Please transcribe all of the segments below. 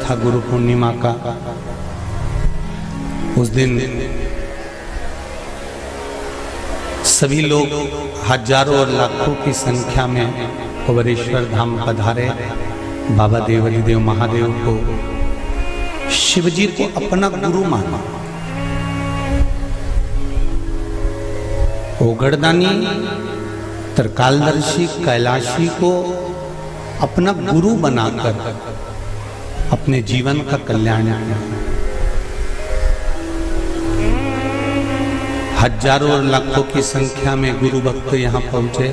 था गुरु पूर्णिमा का। उस दिन सभी लोग हजारों और लाखों की संख्या में कुबेरेश्वर धाम पधारे। बाबा देवादिदेव महादेव को, शिव जी को अपना गुरु माना। ओगड़दानी त्रिकालदर्शी कैलाशी को अपना गुरु बनाकर अपने जीवन का कल्याण किया। हजारों और लाखों की संख्या में गुरु भक्त यहाँ पहुंचे,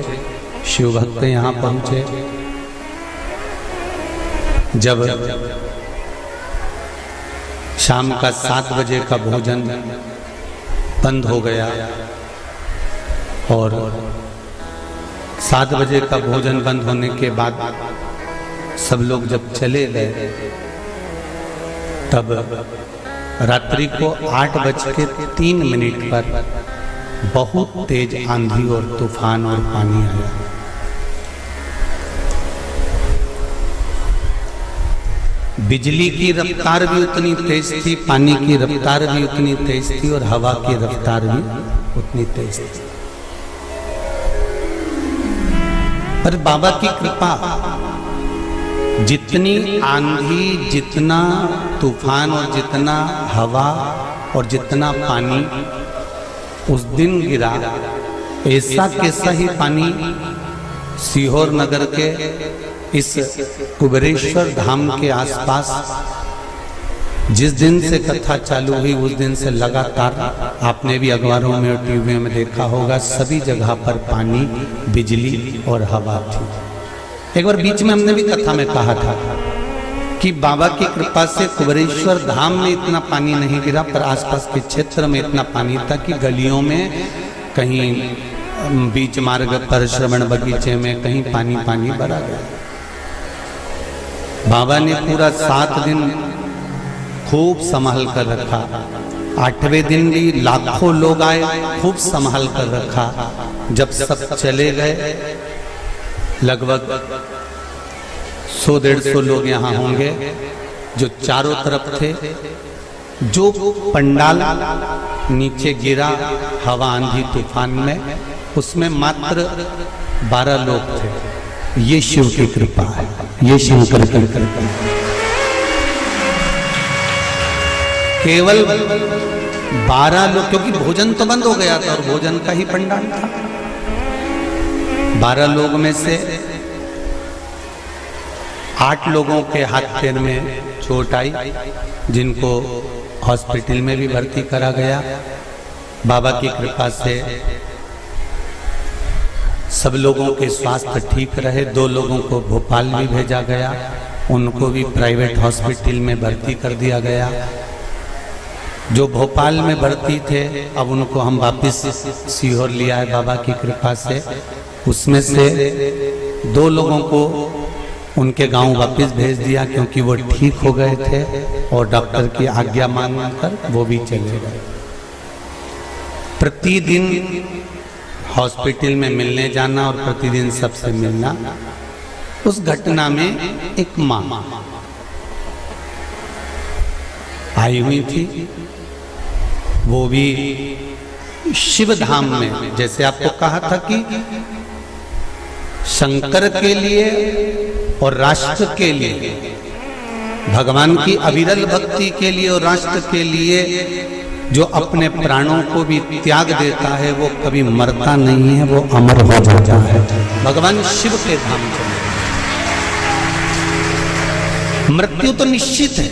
शिव भक्त यहाँ पहुंचे। जब शाम का 7 बजे का भोजन बंद हो गया और 7 बजे का भोजन बंद होने के बाद सब लोग जब चले गए, तब रात्रि को 8:03 पर बहुत तेज आंधी और तूफान और पानी आया। बिजली की रफ्तार भी उतनी तेज थी, पानी की रफ्तार भी उतनी तेज थी और हवा की रफ्तार भी उतनी तेज थी। पर बाबा की कृपा, जितनी आंधी, जितना तूफान और जितना हवा और जितना पानी उस दिन गिरा, ऐसा कैसा ही पानी सीहोर नगर के इस कुबेरेश्वर धाम के आसपास जिस दिन से कथा चालू हुई उस दिन से लगातार, आपने भी अखबारों में और टीवी में देखा होगा, सभी जगह पर पानी, बिजली और हवा थी। एक बार बीच में हमने भी कथा में कहा था कि बाबा की कृपा से कुबेरेश्वर धाम में इतना पानी नहीं गिरा, पर आसपास के क्षेत्र में इतना पानी था कि गलियों में, कहीं बीच मार्ग पर, श्रवण बगीचे में कहीं पानी पानी भरा गया। बाबा ने पूरा 7 दिन खूब संभाल कर रखा। 8वें दिन भी लाखों लोग आए, खूब संभाल कर रखा। जब सब चले गए, लगभग 100-150 लोग यहाँ होंगे जो चारों तरफ थे। जो पंडाल नीचे गिरा हवा आंधी तूफान में, उसमें मात्र 12 लोग थे। ये शिव की कृपा है, ये शंकर की कृपा है। केवल 12 लोग, क्योंकि भोजन तो बंद हो गया था और भोजन का ही पंडाल था। 12 लोग में से 8 लोगों के हाथ पैर में चोट आई, जिनको हॉस्पिटल में भी भर्ती करा गया। बाबा की कृपा से सब लोगों के स्वास्थ्य ठीक रहे। 2 लोगों को भोपाल भी भेजा गया, उनको भी प्राइवेट हॉस्पिटल में भर्ती कर दिया गया। जो भोपाल में भर्ती थे, अब उनको हम वापस सीहोर लिया है बाबा की कृपा से। उसमें से 2 लोगों को उनके गांव वापस भेज दिया, क्योंकि वो ठीक हो गए थे और डॉक्टर की आज्ञा मांगकर वो भी चले गए। प्रतिदिन हॉस्पिटल में मिलने जाना और प्रतिदिन सबसे मिलना। उस घटना में एक माँ आई हुई थी, वो भी शिव धाम में, जैसे आपको कहा था कि शंकर के लिए और राष्ट्र के लिए, भगवान की अविरल भक्ति के लिए और राष्ट्र के लिए जो अपने प्राणों को भी त्याग देता है, वो कभी मरता नहीं है, वो अमर हो जाता है। भगवान शिव के धाम चले। मृत्यु तो निश्चित है।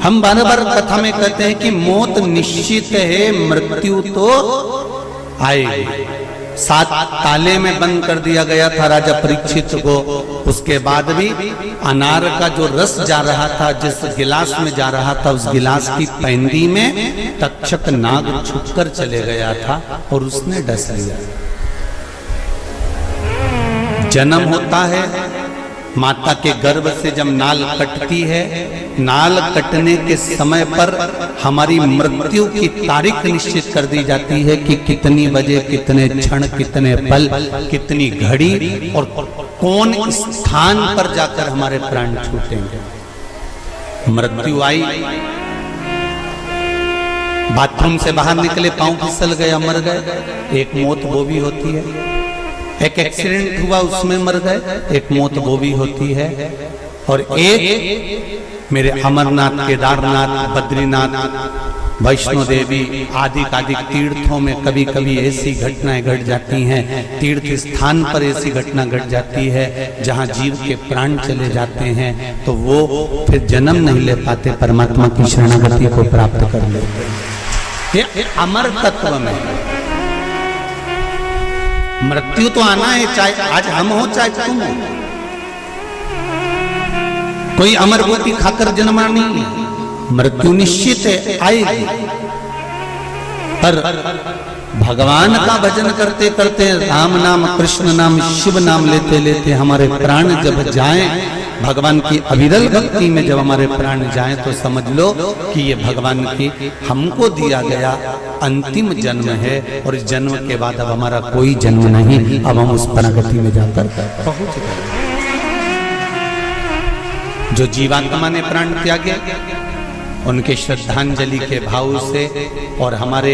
हम बार बार कथा में कहते हैं कि मौत निश्चित है, मृत्यु तो आएगी। 7 ताले में बंद कर दिया गया था राजा परीक्षित को। उसके बाद भी अनार का जो रस जा रहा था, जिस गिलास में जा रहा था, उस गिलास की पैंदी में तक्षक नाग छुपकर चले गया था और उसने डस लिया। जन्म होता है, माता के गर्भ से जब नाल कटती है, नाल कटने के समय पर हमारी मृत्यु की तारीख निश्चित कर दी जाती है कि कितनी बजे, कितने क्षण, कितने पल, कितनी घड़ी और कौन स्थान पर जाकर हमारे प्राण छूटेंगे। मृत्यु आई, बाथरूम से बाहर निकले, पांव फिसल गया, मर गए, एक मौत वो भी होती है। एक एक्सीडेंट हुआ उसमें मर गए, एक मौत वो भी होती है। और एक मेरे अमरनाथ, केदारनाथ, बद्रीनाथ, वैष्णो देवी आदि तीर्थों में कभी कभी ऐसी घटनाएं घट जाती हैं, तीर्थ स्थान पर ऐसी घटना घट जाती है जहां जीव के प्राण चले जाते हैं, तो वो फिर जन्म नहीं ले पाते, परमात्मा की शरणागति को प्राप्त कर लेते हैं। ये अमर तत्व में मृत्यु तो आना है, चाहे आज हम हो चाहे तुम हो। कोई अमर गोटी खाकर जन्मा नहीं है, मृत्यु निश्चित है, आएगी। पर भगवान का भजन करते करते, राम नाम, कृष्ण नाम, शिव नाम लेते लेते हमारे प्राण जब जाएं, भगवान की अविरल भक्ति में जब हमारे प्राण जाएं, तो समझ लो कि ये भगवान की हमको दिया गया अंतिम जन्म है। और इस जन्म के बाद अब हमारा कोई जन्म नहीं, अब हम उस परागति में जाकर पहुंच गए। जो जीवात्मा ने प्राण त्यागे, उनके श्रद्धांजलि के भाव से, और हमारे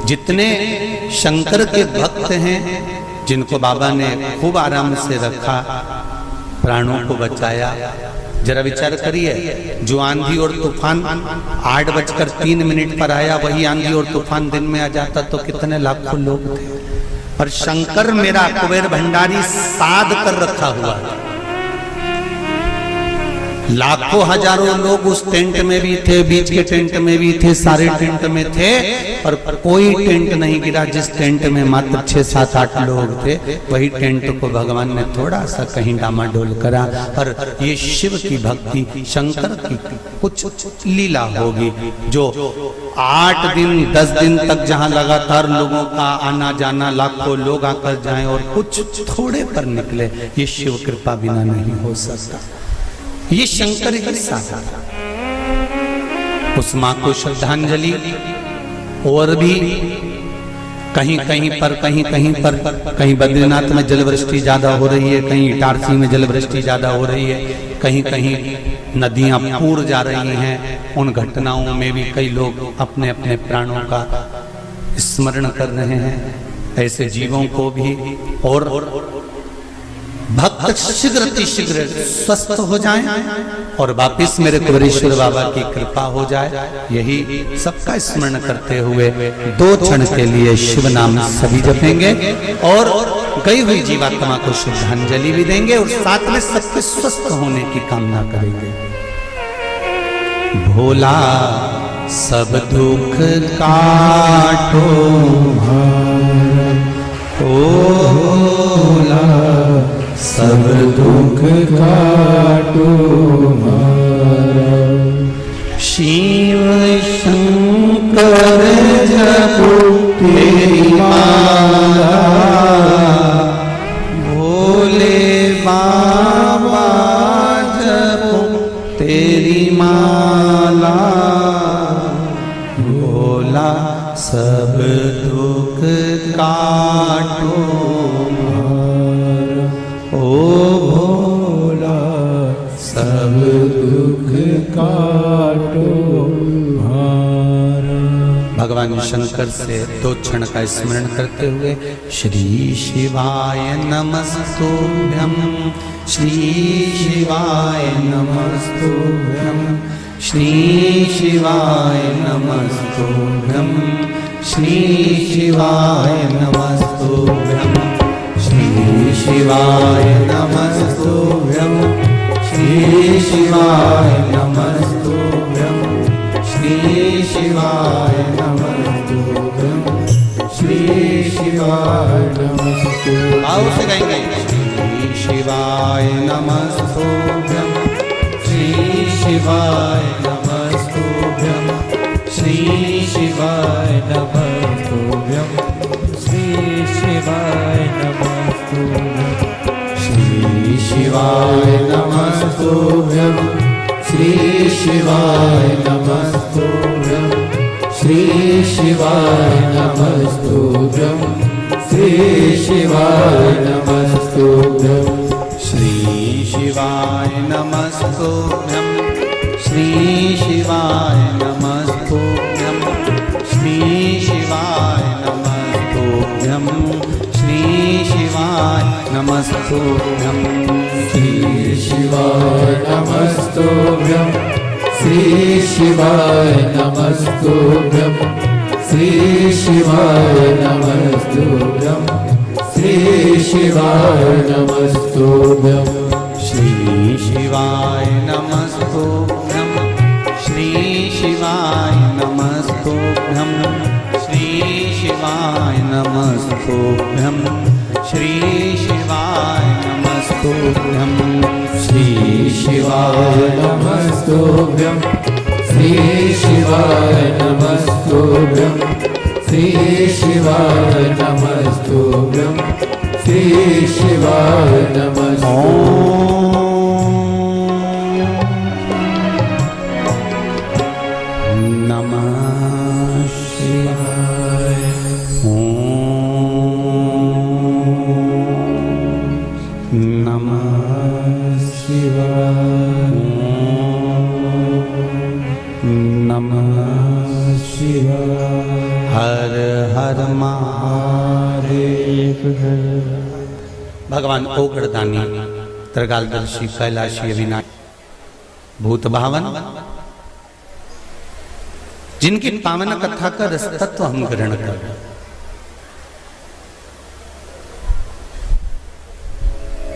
जितने शंकर के भक्त हैं जिनको बाबा ने खूब आराम से रखा, प्राणों को बचाया। जरा विचार करिए, जो आंधी और तूफान 8:03 पर आया, वही आंधी और तूफान दिन में आ जाता तो कितने लाखों लोग थे। पर शंकर मेरा कुबेर भंडारी साध कर रखा हुआ है। लाखों हजारों लोग उस टेंट में भी थे, बीच के टेंट में भी थे, सारे टेंट में थे, पर कोई टेंट नहीं गिरा। जिस टेंट में मात्र 6, 7, 8 लोग थे, वही टेंट को भगवान ने थोड़ा सा कहीं डामाडोल करा। पर ये शिव की भक्ति, शंकर की कुछ लीला होगी, जो 8 दिन 10 दिन तक जहां लगातार लोगों का आना जाना, लाखों लोग आकर जाएं और कुछ थोड़े पर निकले, ये शिव कृपा बिना नहीं हो सकता। ये शंकर की साधना। उस मां को श्रद्धांजलि, और भी कहीं कहीं पर कहीं बद्रीनाथ में जलवृष्टि ज्यादा हो रही है, कहीं इटारसी में जलवृष्टि ज्यादा हो रही है, कहीं कहीं नदियां पूर जा रही हैं। उन घटनाओं में भी कई लोग अपने अपने प्राणों का स्मरण कर रहे हैं। ऐसे जीवों को भी और भक्त शीघ्र स्वस्थ हो जाएं और वापिस मेरे कुबेरेश्वर बाबा की कृपा हो जाए, यही सबका स्मरण करते हुए 2 क्षण के लिए शिव नाम सभी जपेंगे और गई हुई जीवात्मा को श्रद्धांजलि भी देंगे और साथ में सबके स्वस्थ होने की कामना करेंगे। भोला सब दुख काटो भोला सब दुख काटो हमारा। शिव शंकर जपो तेरी माला, भोले बाबा जपो तेरी माला। भोला सब दुख काटो भोला सब दुख काटो हमारा। भगवान शंकर से 2 क्षण का स्मरण करते हुए श्री शिवाय नमस्तुभ्यं, श्री शिवाय नमस्तुभ्यं, श्री शिवाय नमस्तुभ्यं, श्री शिवाय नमस्तुभ्यं, श्री शिवाय नमस्तुभ्यं, श्री शिवाय नमस्तुभ्यं, श्री शिवाय नमस्तुभ्यं, श्री शिवाय नमस्तुभ्यं। आओ से गाएंगे। श्री शिवाय नमस्तुभ्यं, श्री शिवाय नमस्तुभ्यं, श्री शिवाय नमस्तुभ्यं, श्री शिवाय नमस्तुभ्यं, श्री शिवाय नमस्तुभ्यं, श्री शिवाय नमस्तुभ्यं, श्री शिवाय नमस्तुभ्यं, श्री शिवाय नमस्तुभ्यं, श्री शिवाय नमस्तुभ्यं, श्री शिवाय नमस्तुभ्यं श्री शिवाय नमस्तुभ्यं श्री शिवाय नमस्तुभ्यं श्री शिवाय नमस्तुभ्यं श्री शिवाय नमस्तुभ्यं श्री शिवाय नमस्तुभ्यं श्री शिवाय नमस्तुभ्यं श्री शिवाय नमस्तुभ्यं श्री शिवाय नमस्तुभ्यं श्री शिवाय नमस्तुभ्यं श्री शिवाय नमस्तुभ्यं श्री शिवाय नमस्तुभ्यं श्री शिवाय नमस्तुभ्यं श्री शिवाय नमस्तुभ्यं श्री शिवाय नमस्तुभ्यं भगवान ओगड़दानी त्रिकालदर्शी कैलाशी अविनाशी भूत भावन जिनकी पावन कथा का रस तत्व हम ग्रहण कर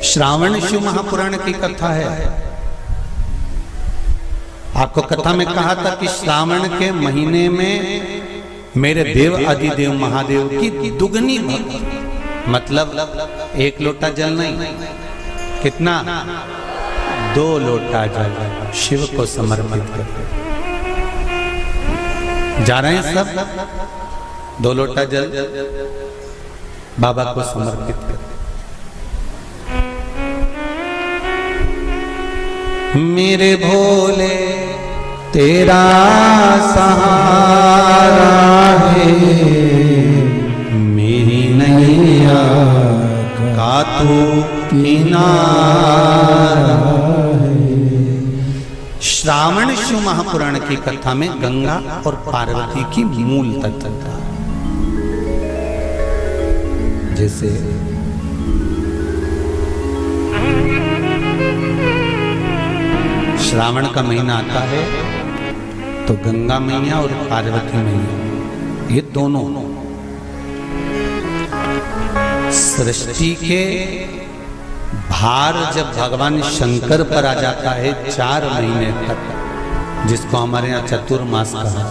श्रावण शिव महापुराण की कथा है। आपको कथा में कहा था कि श्रावण के महीने में मेरे देव आदिदेव महादेव की दुगनी भक्ति, मतलब एक लोटा जल नहीं, कितना 2 लोटा जल शिव को समर्पित करते। जा रहे हैं सब 2 लोटा जल बाबा को समर्पित करते। मेरे भोले तेरा सहारा है, मेरी नैया का तू किनारा है। श्रावण शिव महापुराण की कथा में गंगा और पार्वती की मूल तत्वता, जैसे श्रावण का महीना आता है तो गंगा मैया और पार्वती मैया ये दोनों सृष्टि के भार जब भगवान शंकर पर आ जाता है 4 महीने तक, जिसको हमारे यहाँ चतुर्मास कहा,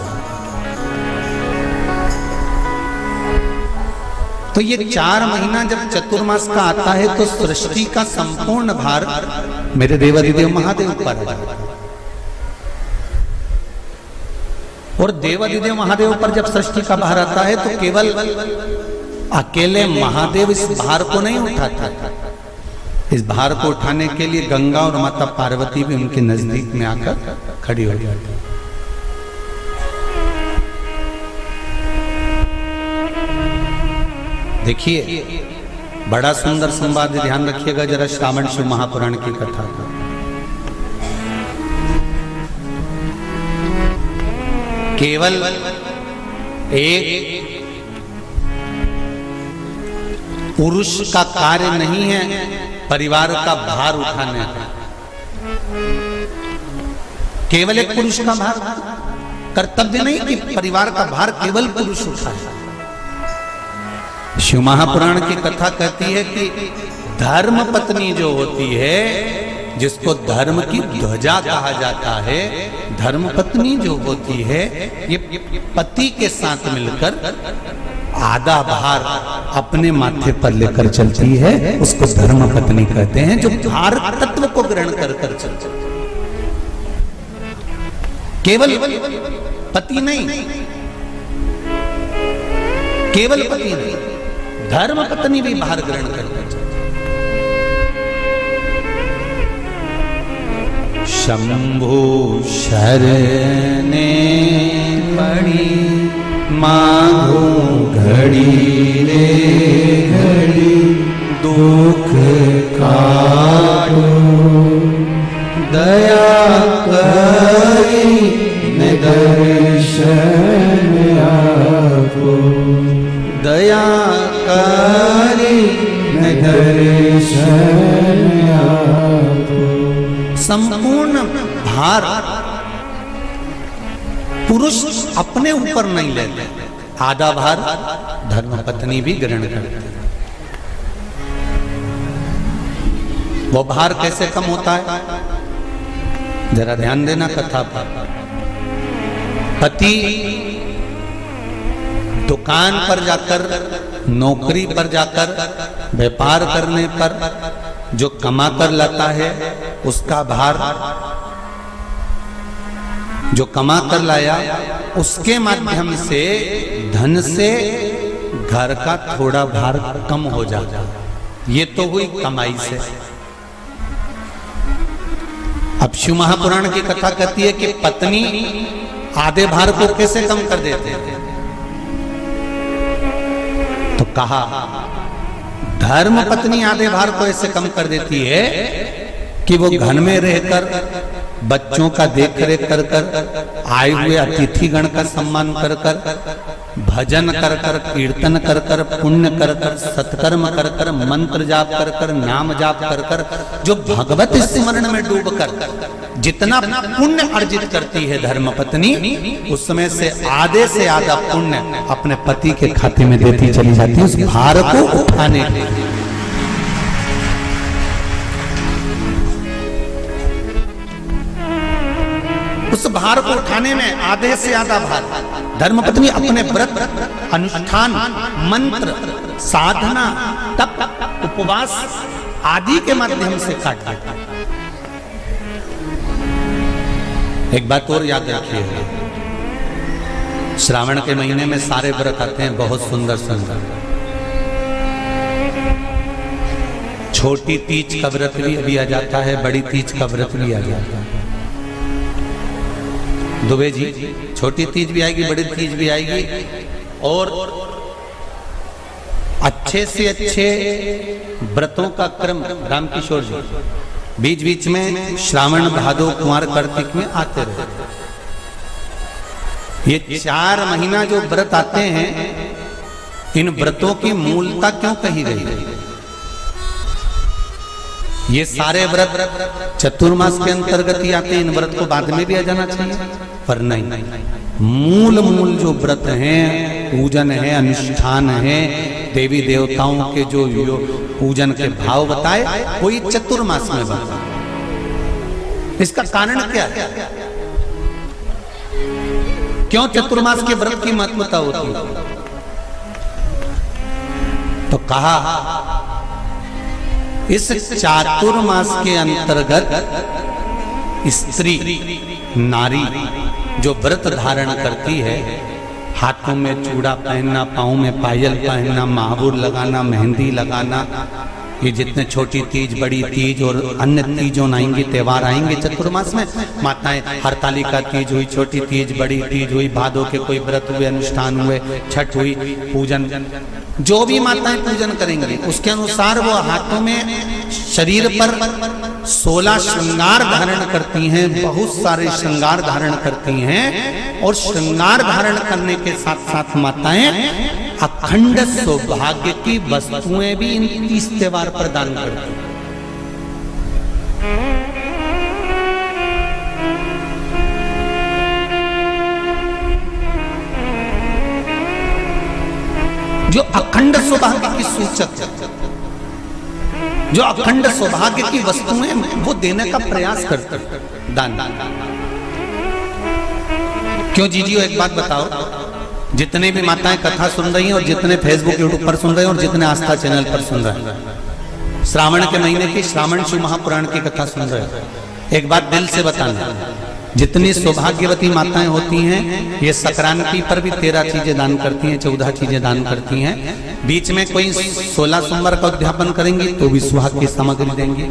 तो ये 4 महीना जब चतुर्मास का आता है तो सृष्टि का संपूर्ण भार मेरे देवादिदेव महादेव पर है। और देवादिदेव महादेव पर जब सृष्टि का भार आता है तो केवल अकेले महादेव इस भार को नहीं उठाता, इस भार को उठाने के लिए गंगा और माता पार्वती भी उनके नजदीक में आकर खड़ी हो जाती। देखिए बड़ा सुंदर संवाद, ध्यान रखिएगा जरा श्रावण शिव महापुराण की कथा का। केवल एक पुरुष का कार्य नहीं है परिवार का भार उठाने का, केवल एक पुरुष का भार कर्तव्य नहीं कि परिवार का भार केवल पुरुष उठाए। शिव महापुराण की कथा कहती है कि धर्म पत्नी जो होती है, जिसको धर्म की ध्वजा कहा जाता है, धर्म पत्नी जो होती है ये पति के साथ मिलकर आधा भार अपने माथे पर लेकर चलती है, उसको धर्म पत्नी कहते हैं, जो भार तत्व को ग्रहण कर चलती है। केवल पति नहीं, केवल पति नहीं, धर्म पत्नी भी भार ग्रहण करते। शंभु शरणे पड़ी मांगो घड़ी रे घड़ी, दुख काटो दया कर न दर्शन आपको, दया करी न दर्शन आपको। संपूर्ण भार पुरुष अपने ऊपर नहीं लेते, आधा भार धर्मपत्नी भी ग्रहण करती है। वो भार कैसे कम होता है, जरा ध्यान देना कथा पर। पति दुकान पर जाकर, नौकरी पर जाकर, व्यापार करने पर जो कमा कर लाता है, उसका भार जो कमा कर लाया, उसके माध्यम से धन से घर का थोड़ा भार कम हो जाता। ये तो हुई कमाई से। अब शिव महापुराण की कथा कहती है कि पत्नी आधे भार को कैसे कम कर देते हैं, तो कहा धर्म पत्नी आधे भार को ऐसे कम कर देती है कि वो घर में रहकर बच्चों का देख रेख कर कर, आए हुए अतिथि गण का सम्मान कर कर, भजन कर कर, कीर्तन कर कर, पुण्य कर कर, सत्कर्म कर कर, मंत्र जाप कर कर, नाम जाप कर कर, जो भगवत स्मरण में डूब कर जितना पुण्य अर्जित करती है धर्मपत्नी, उसमें से आधा पुण्य अपने पति के खाते में देती चली जाती है, उस भार को उठाने के लिए। उस भार को उठाने में आधे से आधा भार धर्मपत्नी अपने व्रत, अनुष्ठान, मंत्र, साधना, तप, उपवास आदि के माध्यम से काटती। एक बात और याद रखिए, श्रावण के महीने में सारे व्रत आते हैं, बहुत सुंदर सुंदर। छोटी तीज का व्रत भी आ जाता है, बड़ी तीज का व्रत भी आ जाता है। दुबे जी, छोटी तीज भी आएगी, बड़ी तीज भी आएगी, और अच्छे से अच्छे व्रतों का क्रम रामकिशोर जी बीच बीच में श्रावण, भादो, कुंवार, कार्तिक में आते रहे। ये 4 महीना जो व्रत आते हैं, इन व्रतों की मूलता क्यों कही गई है? ये सारे व्रत चतुर्मास के अंतर्गत ही आते हैं, इन व्रत को बाद में भी आ जाना चाहिए, पर नहीं। मूल जो व्रत हैं, पूजन है, अनुष्ठान है, देवी देवताओं के जो पूजन के भाव बताए, कोई चतुर्मास में बताए। इसका कारण क्या है? क्यों चतुर्मास के व्रत की महत्वता होती है? तो कहा इस चातुर्मास के अंतर्गत स्त्री, नारी जो व्रत धारण करती है, हाथों में चूड़ा पहनना, पाँव में पायल पहनना, महावुर लगाना, मेहंदी लगाना, ये जितने छोटी तीज, बड़ी तीज और अन्य तीजों आएंगी, त्योहार आएंगे चतुर्मास में, माताएं हरतालिका तीज हुई, छोटी तीज, बड़ी तीज हुई, भादों के कोई व्रत हुए, अनुष्ठान हुए, छठ हुई, पूजन, जो भी माताएं पूजन करेंगी उसके अनुसार वो हाथों में, शरीर पर 16 श्रृंगार धारण करती हैं, बहुत सारे श्रृंगार धारण करती हैं, और श्रृंगार धारण करने के साथ साथ माताएं अखंड सौभाग्य की वस्तुएं भी इन 30 त्योहार पर दान करती हैं। जो अखंड सौभाग्य की सूचक, जो अखंड सौभाग्य की वस्तुएं वो देने का प्रयास करते, दान। क्यों जीजियो, एक बात बताओ, जितने भी माताएं कथा सुन रही हैं और जितने फेसबुक, यूट्यूब पर सुन रहे हैं और जितने आस्था चैनल पर सुन रहे हैं, श्रावण के महीने की श्रावण शिव महापुराण की कथा सुन रहे हैं, एक बात दिल से बताना, जितनी सौभाग्यवती माताएं होती हैं, ये संक्रांति पर भी 13 चीजें दान करती हैं, 14 चीजें दान करती हैं। बीच में कोई 16 सोमवार का उद्यापन करेंगी तो भी सुहाग की सामग्री देंगी,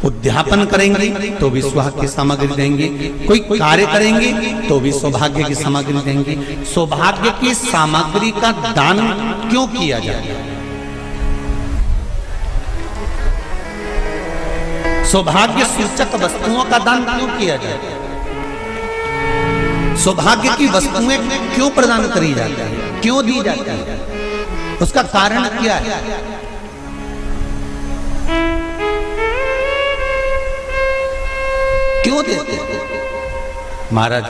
उद्यापन करेंगी तो भी सुहाग की सामग्री देंगी, कोई कार्य करेंगी तो भी सौभाग्य की सामग्री देंगी। सौभाग्य की सामग्री का दान क्यों किया जाए? सौभाग्य सूचक वस्तुओं का दान क्यों किया जाए? सौभाग्य की वस्तुएं क्यों प्रदान करी जाती है, क्यों दी जाती है, उसका कारण क्या है? क्यों देते हैं? महाराज,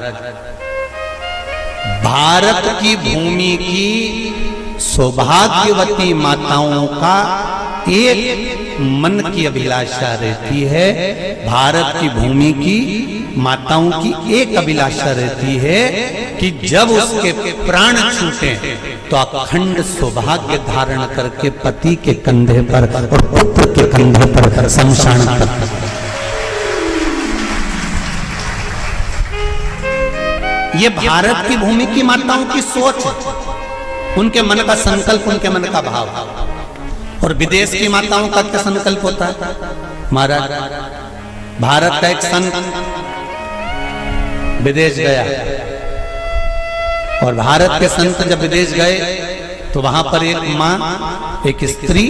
भारत की भूमि की सौभाग्यवती माताओं का एक मन की अभिलाषा रहती है, भारत की भूमि की माताओं की एक अभिलाषा रहती है कि जब उसके प्राण छूटे तो अखंड सौभाग्य धारण करके पति के कंधे पर और पुत्र के कंधे पर शमशान पर। ये भारत की भूमि की माताओं की सोच है, उनके मन का संकल्प, उनके मन का भाव। और विदेश की माताओं का क्या संकल्प होता है? महाराज, भारत का एक संत विदेश गया और भारत के संत जब विदेश गए तो वहां पर एक मां, एक स्त्री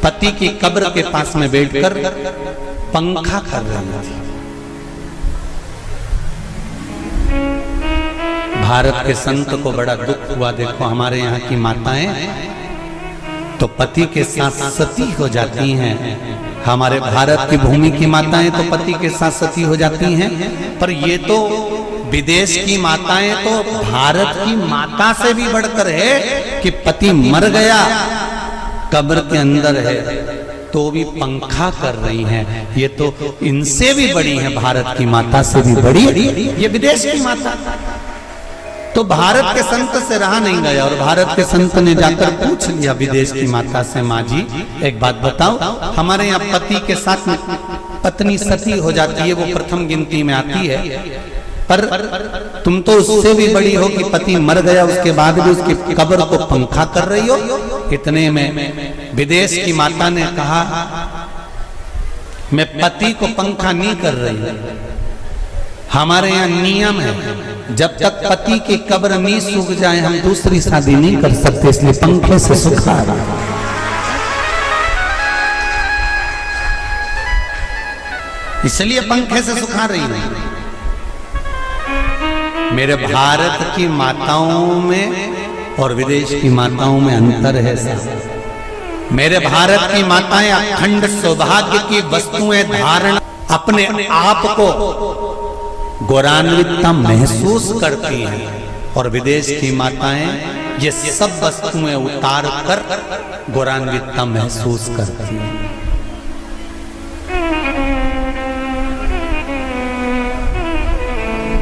पति की कब्र के पास में बैठकर पंखा कर रही थी। भारत के संत को बड़ा दुख हुआ, देखो हमारे यहाँ की माताएं तो पति के साथ सती हो जाती हैं, हमारे भारत की भूमि की माताएं तो पति के साथ सती हो जाती हैं, पर ये तो विदेश की माताएं तो भारत की माता से भी बढ़कर है कि पति मर गया, कब्र के अंदर है तो भी पंखा कर रही हैं। ये तो इनसे भी बड़ी है, भारत की माता से भी बड़ी ये विदेश की माता। तो भारत के संत से रहा नहीं गया और भारत के संत ने जाकर पूछ लिया विदेश की माता से, माँ जी एक बात बताओ, हमारे यहाँ पति के साथ पत्नी सती हो जाती है, वो प्रथम गिनती में आती है, पर तुम तो उससे भी बड़ी हो कि पति मर गया उसके बाद भी उसकी कब्र को पंखा कर रही हो। इतने में विदेश की माता ने कहा, मैं पति को पंखा नहीं कर रही, हमारे यहाँ नियम है जब तक पति की कब्र नहीं सूख जाए हम दूसरी शादी नहीं कर सकते, इसलिए पंखे से सुखा रहा। इसलिए पंखे से सुखा रही है। मेरे भारत की माताओं में और विदेश की माताओं में अंतर है साहब। मेरे भारत की माताएं अखंड सौभाग्य की वस्तुएं धारण अपने आप को गौरवान्वितता महसूस करती हैं और विदेश की माताएं ये सब वस्तुएं उतार कर गौरवान्वितता महसूस करती हैं।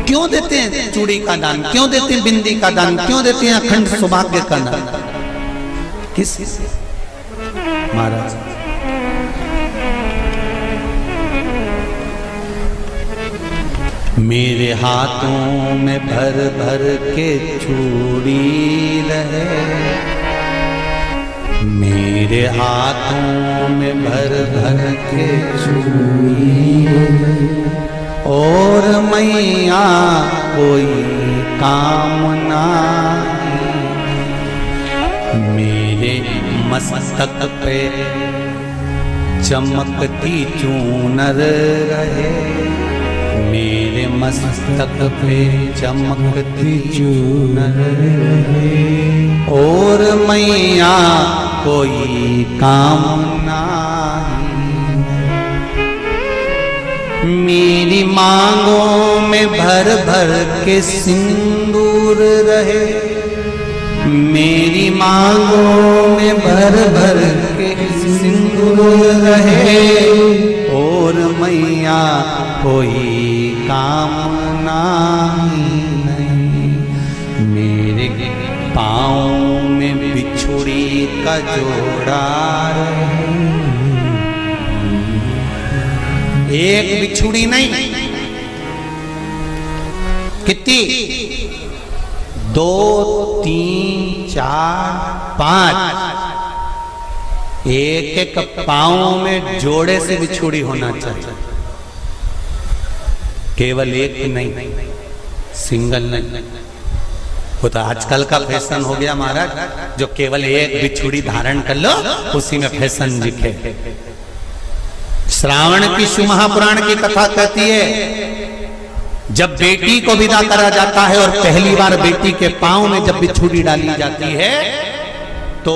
क्यों देते हैं चूड़ी का दान, क्यों देते हैं बिंदी का दान, क्यों देते हैं अखंड सौभाग्य का दान? किस महाराज? मेरे हाथों में भर भर के चूड़ी रहे, मेरे हाथों में भर भर के चूड़ी और मैया कोई काम नहीं, मेरे मस्तक पे चमकती चूनर रहे, मेरे मस्तक पे चमकती चूनर और मैया कोई काम नहीं, मेरी मांगों में भर भर के सिंदूर रहे, मेरी मांगों में भर भर के सिंदूर रहे और मैया कोई कामना नहीं, मेरे पाँव में बिछुड़ी का जोड़ा रहे, एक बिछुड़ी नहीं, कितनी? 2, 3, 4, 5, एक एक पाँव में जोड़े से बिछुड़ी होना चाहिए, केवल एक नहीं, सिंगल नहीं। वो तो आजकल का फैशन हो गया महाराज, जो केवल एक बिछुड़ी धारण कर लो उसी में फैशन दिखे। श्रावण की शिव महापुराण की कथा कहती है जब बेटी को विदा करा जाता है और पहली बार बेटी के पांव में जब बिछुड़ी डाली जाती है तो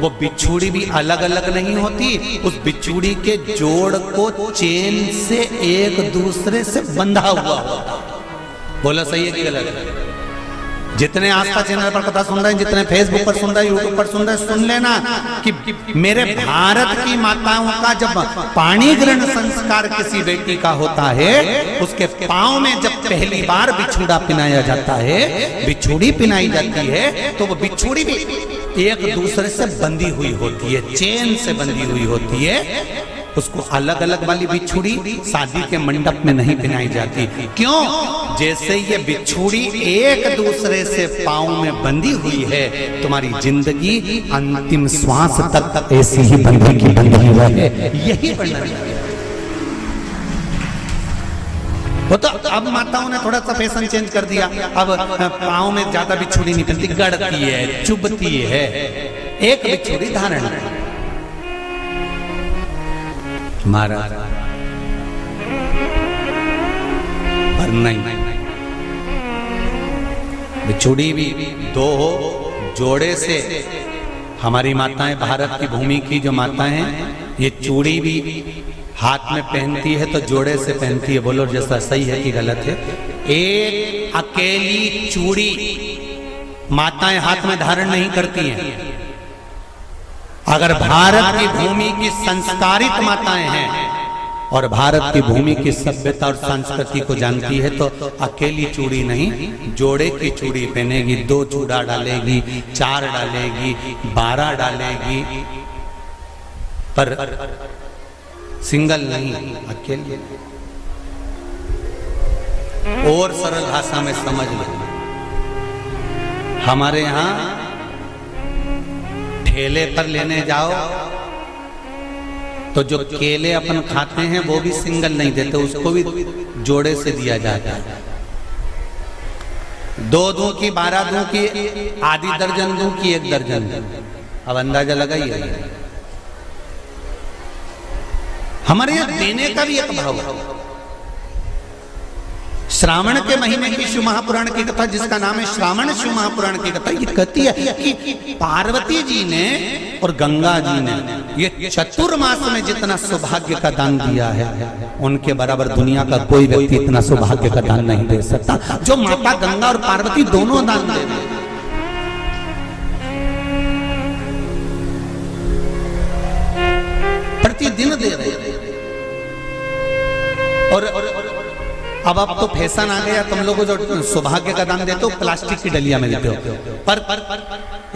वो बिछुड़ी भी अलग अलग नहीं होती, उस बिछुड़ी के जोड़ को चेन से एक दूसरे से बंधा हुआ होता। बोला सही है कि गलत है? जितने आस्था चैनल पर कथा सुन रहे हैं, जितने फेसबुक पर सुन रहे हैं, यूट्यूब पर सुन रहे हैं, सुन लेना कि मेरे भारत की माताओं का जब पाणी ग्रहण संस्कार किसी बेटी का होता है, उसके पांव में जब पहली बार बिछुड़ा पिनाया जाता है, बिछुड़ी पिनाई जाती है, तो वो बिछुड़ी भी एक दूसरे से बंधी हुई होती है, चेन से बंधी हुई होती है। उसको अलग अलग वाली बिछुड़ी शादी के मंडप में नहीं पिनाई जाती। क्यों? जैसे ये बिछुड़ी एक दूसरे से पांव में बंधी हुई है, तुम्हारी जिंदगी अंतिम श्वास तक ऐसी ही बंधी की बंधी रहे, यही वर्णन है। वो तो अब माताओं ने थोड़ा सा फैशन चेंज कर दिया, अब पांव में ज्यादा बिछुड़ी नहीं पहनती, गड़ती है, चुभती है, एक बिछुड़ी धारण है। महाराज पर नहीं, बिछुड़ी भी दो हो, जोड़े से। हमारी माताएं, भारत की भूमि की जो माताएं हैं, ये चूड़ी भी हाथ में पहनती है तो जोड़े से पहनती है। बोलो जैसा सही है कि गलत है? एक अकेली चूड़ी माताएं हाथ में धारण नहीं करती हैं। अगर भारत की भूमि की संस्कारित माताएं हैं और भारत की भूमि की सभ्यता और संस्कृति को जानती है तो अकेली चूड़ी नहीं, जोड़े की चूड़ी पहनेगी, 2 चूड़ा डालेगी, 4 डालेगी, 12 डालेगी, पर सिंगल नहीं, अकेले। और सरल भाषा में समझ लो, हमारे यहां ठेले पर लेने जाओ तो जो केले अपन खाते हैं वो भी सिंगल नहीं देते, उसको भी जोड़े से दिया जाता है। 2 दूं की, 12 दूं की, आधी दर्जन दूं की 1 दर्जन दूं। अब अंदाजा लगाइए, हमारे यहां देने का भी एक भाव है। श्रावण के महीने की शिव महापुराण की कथा, जिसका नाम है श्रावण शिव महापुराण की कथा, ये कहती है कि पार्वती जी ने और गंगा जी ने ये चतुर्मास में जितना सौभाग्य का दान दिया है, उनके बराबर दुनिया का कोई व्यक्ति इतना सौभाग्य का दान नहीं दे सकता जो माता गंगा और पार्वती दोनों दान दे रहे हैं। प्रतिदिन दे रहे हैं। और अब तो फैशन आ गया, तुम लोगों जो सौभाग्य का दान देते हो प्लास्टिक की डलिया में देते हो, पर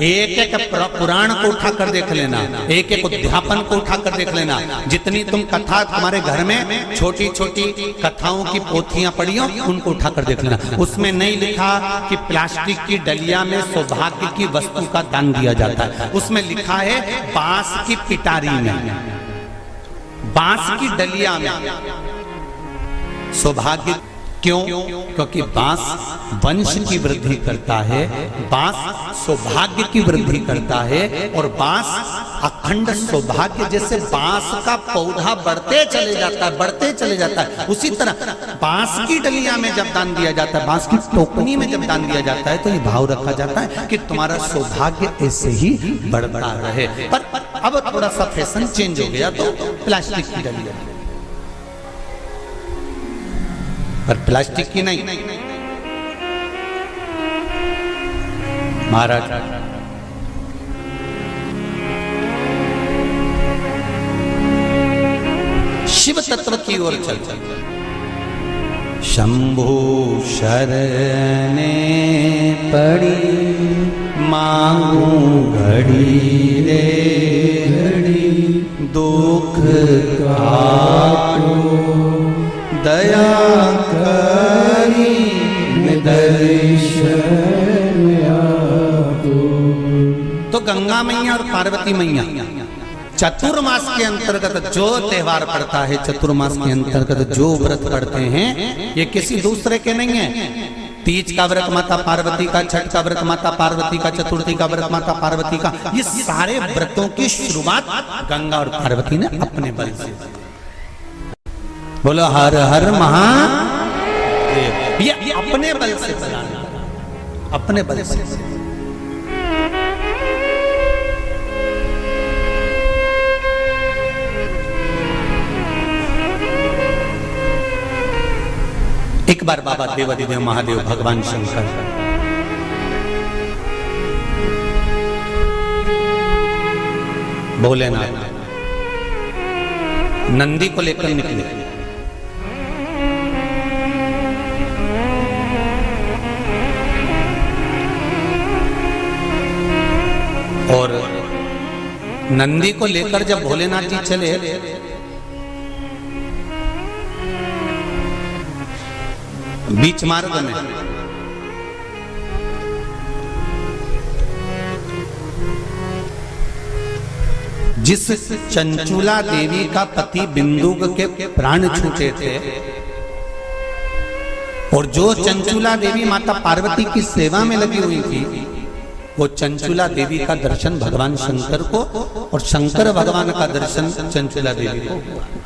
एक एक पुराण को उठा कर देख लेना, एक एक उद्यापन को उठा कर देख लेना। जितनी तुम कथा तुम्हारे घर में छोटी छोटी कथाओं की पोथियां पड़ी हो, उनको उठा कर देख लेना, उसमें नहीं लिखा कि प्लास्टिक की डलिया में सौभाग्य की वस्तु का दान दिया जाता है। उसमें लिखा है बांस की पिटारी में, बांस की डलिया में सौभाग्य। क्यों? क्योंकि बांस वंश की वृद्धि करता है, बांस सौभाग्य की वृद्धि करता है, और बांस अखंड सौभाग्य। जैसे बांस का पौधा बढ़ते चले जाता है, बढ़ते चले जाता है, उसी तरह बांस की डलिया में जब दान दिया जाता है, बांस की टोकनी में जब दान दिया जाता है, तो ये भाव रखा जाता है कि तुम्हारा सौभाग्य ऐसे ही बढ़ता रहे। पर अब थोड़ा सा फैशन चेंज हो गया, तो प्लास्टिक की डलिया, पर प्लास्टिक की नहीं। महाराज शिव तत्व की ओर चल। शंभु शरणे पड़ी मांगू घड़ी रे घड़ी, दुख काटो दया करी दर्शन आपको। तो गंगा मैया और पार्वती मैया चतुर्मास के अंतर्गत जो त्योहार पड़ता है, चतुर्मास के अंतर्गत जो व्रत पड़ते हैं, ये किसी दूसरे के नहीं है। तीज का व्रत माता पार्वती का, छठ का व्रत माता पार्वती का, चतुर्थी का व्रत माता पार्वती का, ये सारे व्रतों की शुरुआत गंगा और पार्वती ने अपने बल से। बोलो हर हर महादेव। ये अपने बल से बनाना, अपने बल से। एक बार बाबा देवाधिदेव महादेव भगवान शंकर भोलेनाथ नंदी को लेकर निकले। और नंदी को लेकर जब भोलेनाथ जी चले, बीच मार्ग में जिस चंचुला देवी का पति बिंदुक के प्राण छूटे थे, और जो चंचुला देवी माता पार्वती की सेवा में लगी हुई थी, वो चंचुला देवी का दर्शन भगवान शंकर को और शंकर भगवान का दर्शन चंचुला देवी को।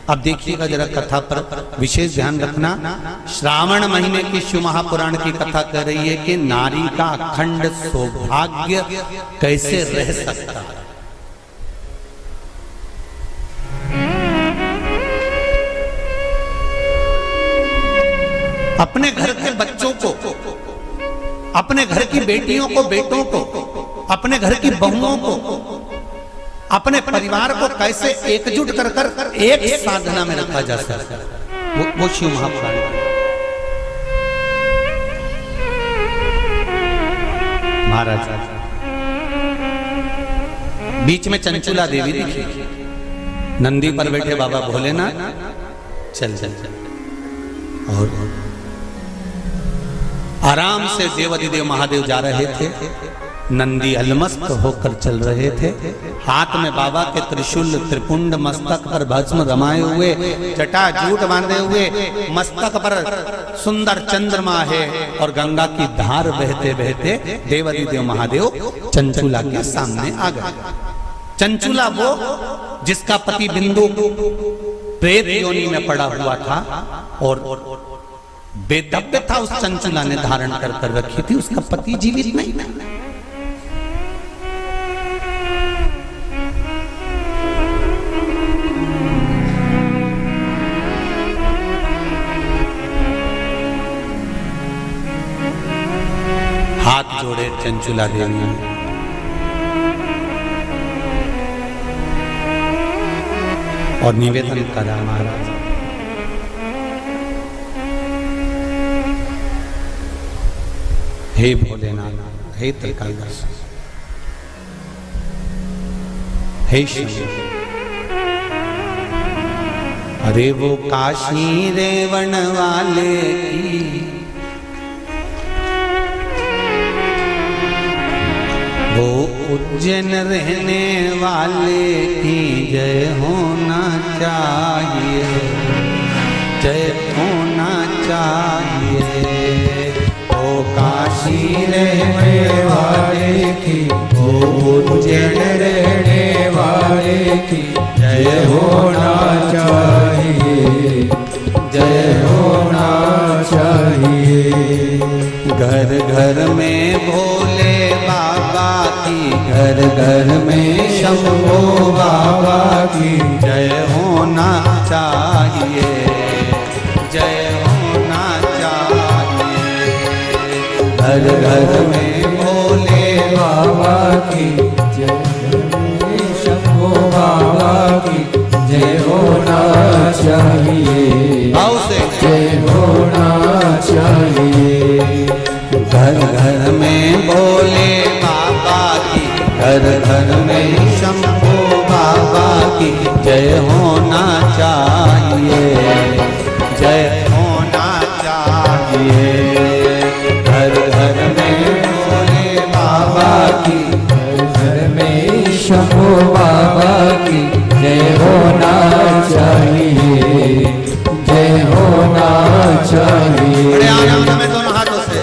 अब देखिएगा जरा कथा पर विशेष ध्यान रखना। श्रावण महीने की शिव महापुराण की कथा कह रही है कि नारी का अखंड सौभाग्य कैसे रह सकता है। अपने घर के बच्चों को, अपने घर की बेटियों को, बेटों को, अपने घर की बहुओं को, अपने परिवार को कैसे एकजुट कर कर एक साधना में रखा जा सकता है, वो शिव महापुराण। महाराज बीच में चंचुला देवी दिखी, नंदी पर बैठे बाबा भोलेनाथ चल चल चल, और आराम से देवाधिदेव महादेव जा रहे थे। नंदी अलमस्त होकर चल रहे थे, हाथ में बाबा के त्रिशूल त्रिपुंड, मस्तक पर भस्म रमाए हुए, जटा जूट बांधे हुए, मस्तक पर सुंदर चंद्रमा है, और गंगा की धार बहते बहते देवाधिदेव महादेव चंचुला के सामने आ गए। चंचुला वो जिसका पति बिंदु प्रेत योनि में पड़ा हुआ था, और बेदब्य था उस चंचुला ने धारण कर कर रखी थी, उसका पति जीवित नहीं था। हाथ जोड़े चंचुला देवी ने, और निवेदन करा, महाराज हे भोलेनाथ, हे त्रिकालदर्श, हे शिव, अरे वो काशी रेवण वाले की, वो उज्जैन रहने वाले की जय होना चाहिए, जय होना चाहिए। ओ काशी रहने वाले की, ओ उज्जैन रहने वाले की जय होना चाहिए, जय होना चाहिए। घर घर में भोले बाबा की, घर घर में शंभो बाबा की जय होना चाहिए, जय होना चाहिए। घर घर में भोले बाबा की जय, शंभो बाबा की जय होना चाहिए, भाव से जय होना चाहिए। घर घर में भोले बाबा की, घर घर में शंभो बाबा की जय होना चाहिए, जय होना चाहिए। घर घर में भोले बाबा की, घर घर में शंभो बाबा की जय होना चाहिए, जय होना चाहिए। बड़े आनंद में दोनों हाथों से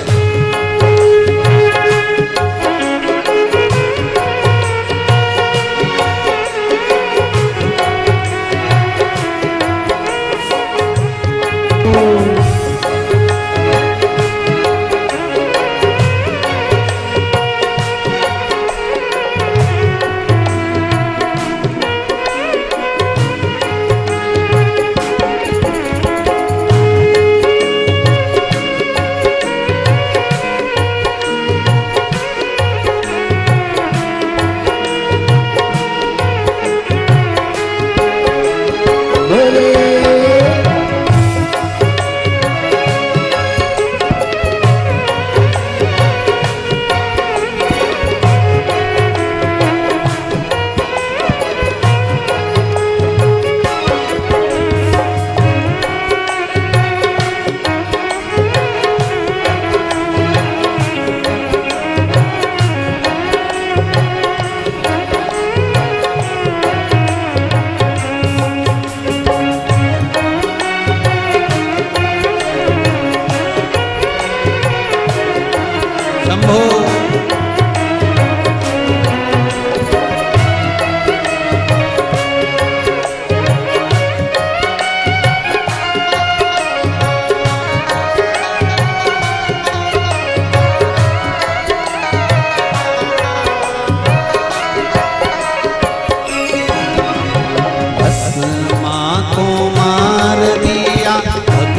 शंभो।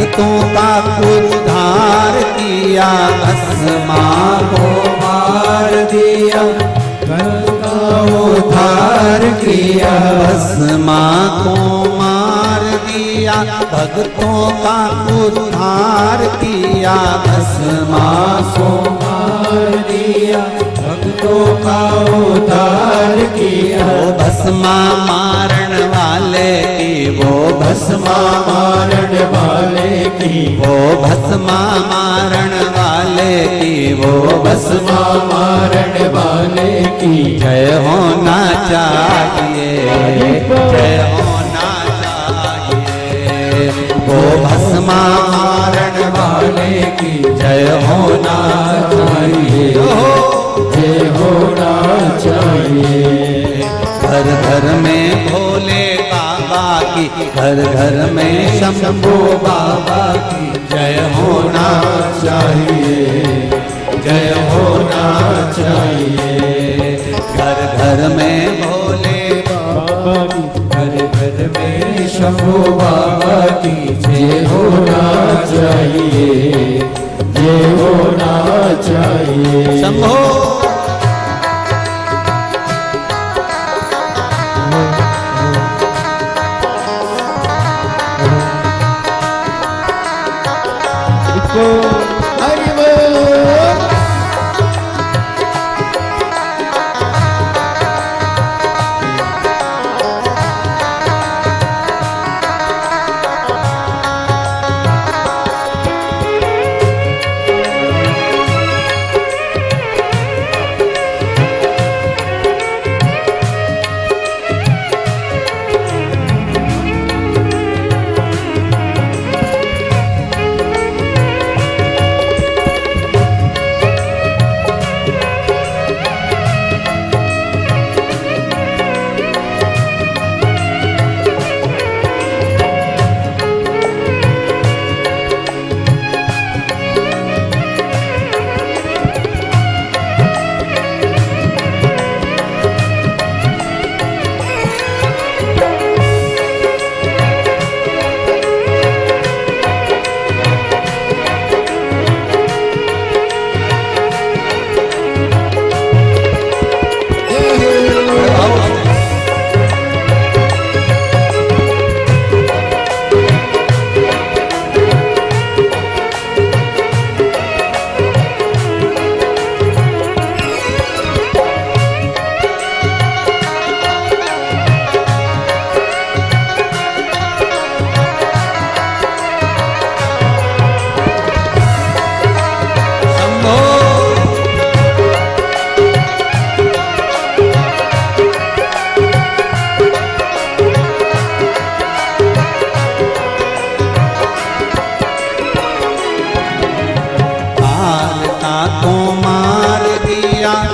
भक्तों का उद्धार किया, भस्मा को मार दिया, भक्तों का उद्धार किया, भस्मा को मार दिया, भक्तों का उद्धार किया, भस्मा को मार दिया, भक्तों का उद्धार किया। वो भस्मा मारण वाले की, वो भस्मा मारण वाले की, वो भस्मा मारण वाले की, वो भस्मा मारण वाले की जय होना चाहिए, जय होना चाहिए। वो भस्मा मारण वाले की जय होना चाहिए, जय होना चाहिए। घर घर में भोले बाबा की, घर घर में शंभू बाबा की जय होना चाहिए, जय होना चाहिए। घर घर में भोले बाबा की, घर घर में शंभू बाबा की जय होना चाहिए, जय होना चाहिए। शंभो। हरि बोल।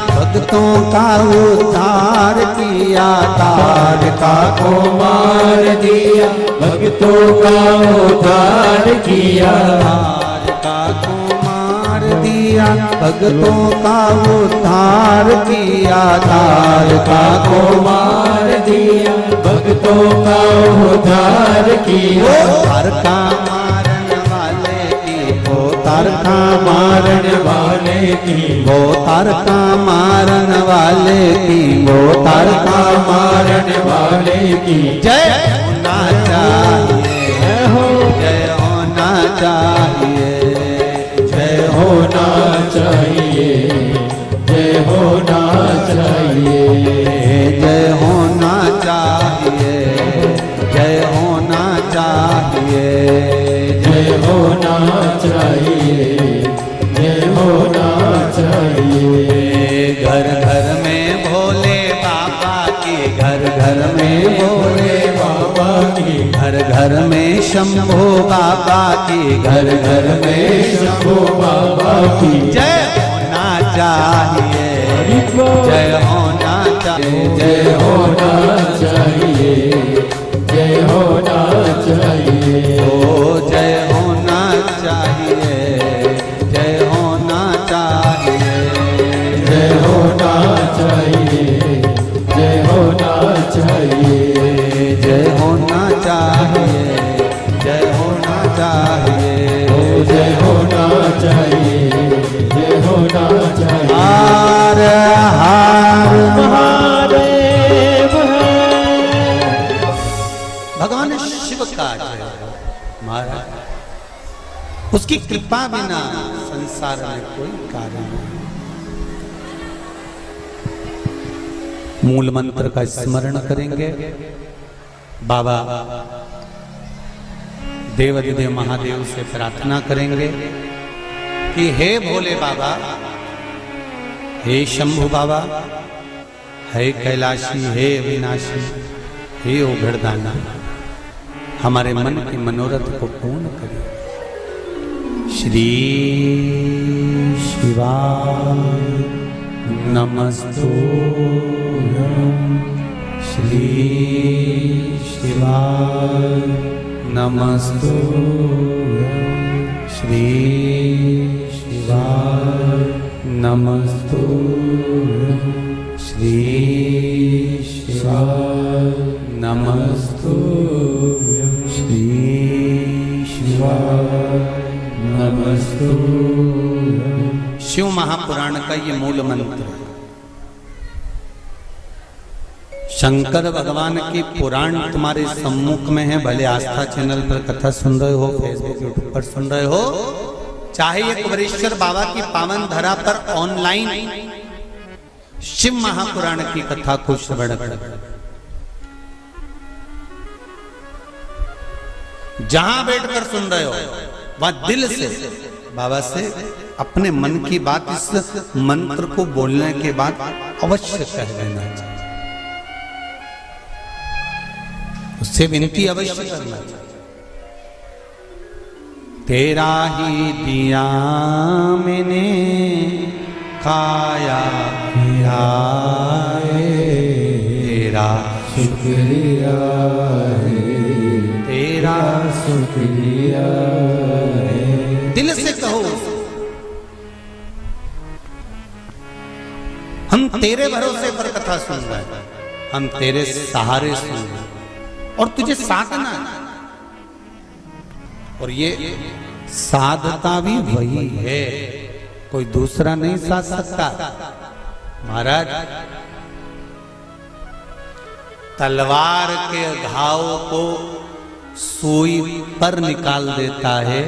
भक्तों का उद्धार किया, तारका को मार दिया, भक्तों का उद्धार किया। तारका को मार दिया, भक्तों का उद्धार किया, तारका को मार दिया, भक्तों का उद्धार किया। तारका मारन वाले की, वो तारका मारन वाले की, वो तारका मारन वाले की, वो तारका मारन वाले की जय होना चाहिए, जय होना चाहिए, जय होना चाहिए, जय होना चाहिए, जय होना चाहिए, जय होना चाहिए, जय होना चाहिए, जय होना चाहिए। घर घर में भोले बाबा की, घर घर में भोले बाबा की, घर घर में शंभू बाबा की, घर घर में शंभू बाबा की जय होना चाहिए, जय होना चाहिए, जय होना चाहिए, जय होना चाहिए, ओ जय होना चाहिए, जय होना चाहिए, जय होना चाहिए, जय होना चाहिए, जय होना चाहिए, जय होना चाहिए, ओ जय होना चाहिए, जय होना चाहिए। हार हार महादेव है। भगवान शिव का जय हो महाराज, उसकी कृपा बिना संसार में कोई कार्य नहीं। मूल मंत्र का स्मरण करेंगे। बाबा देवाधिदेव महादेव से प्रार्थना करेंगे कि हे भोले बाबा, हे शंभु बाबा, हे कैलाशी, हे अविनाशी, हे उघड़दाना, हमारे मन की मनोरथ को पूर्ण करें। श्री शिवाय नमस्तुभ्यं, श्री शिवाय नमस्तुभ्यं, श्री शिवाय नमस्तुभ्यं, श्री शिवाय नमस्तुभ्यं, श्री शिवाय नमस्तुभ्यं। शिव महापुराण का ये मूल मंत्र है। शंकर भगवान की पुराण तुम्हारे सम्मुख में है, भले आस्था चैनल पर कथा सुन रहे हो, फेसबुक यूट्यूब पर सुन रहे हो, चाहे एक वरेश्वर बाबा की पावन धरा पर ऑनलाइन शिव महापुराण की कथा को श्रवण कर, जहां बैठकर सुन रहे हो वह दिल से बाबा से अपने मन की बात इस मंत्र को बोलने के बाद अवश्य कह देना चाहिए, उससे विनती अवश्य करना चाहिए। तेरा ही दिया मैंने खाया पिया है, तेरा शुक्रिया है, तेरा शुक्रिया है। दिल से कहो, हम तेरे भरोसे पर कथा सुन रहे हैं, हम तेरे सहारे सुन रहे हैं और तुझे साधना है। और ये साधता भी वही है, कोई दूसरा नहीं साध सकता। महाराज तलवार के घाव को सुई पर निकाल देता है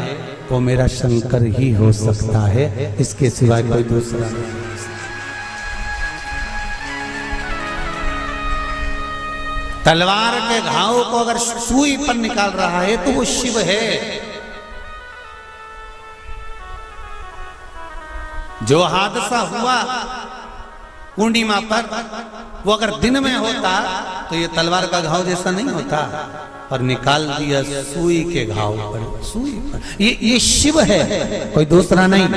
वो मेरा शंकर ही हो सकता है, इसके सिवाय कोई दूसरा नहीं। तलवार के घाव को अगर सुई पर निकाल रहा है तो वो शिव है। जो हादसा हुआ पूर्णिमा पर, वो अगर दिन में होता तो ये तलवार का घाव जैसा नहीं होता, और निकाल दिया सुई के घाव पर, सुई पर। ये शिव है, कोई दूसरा नहीं।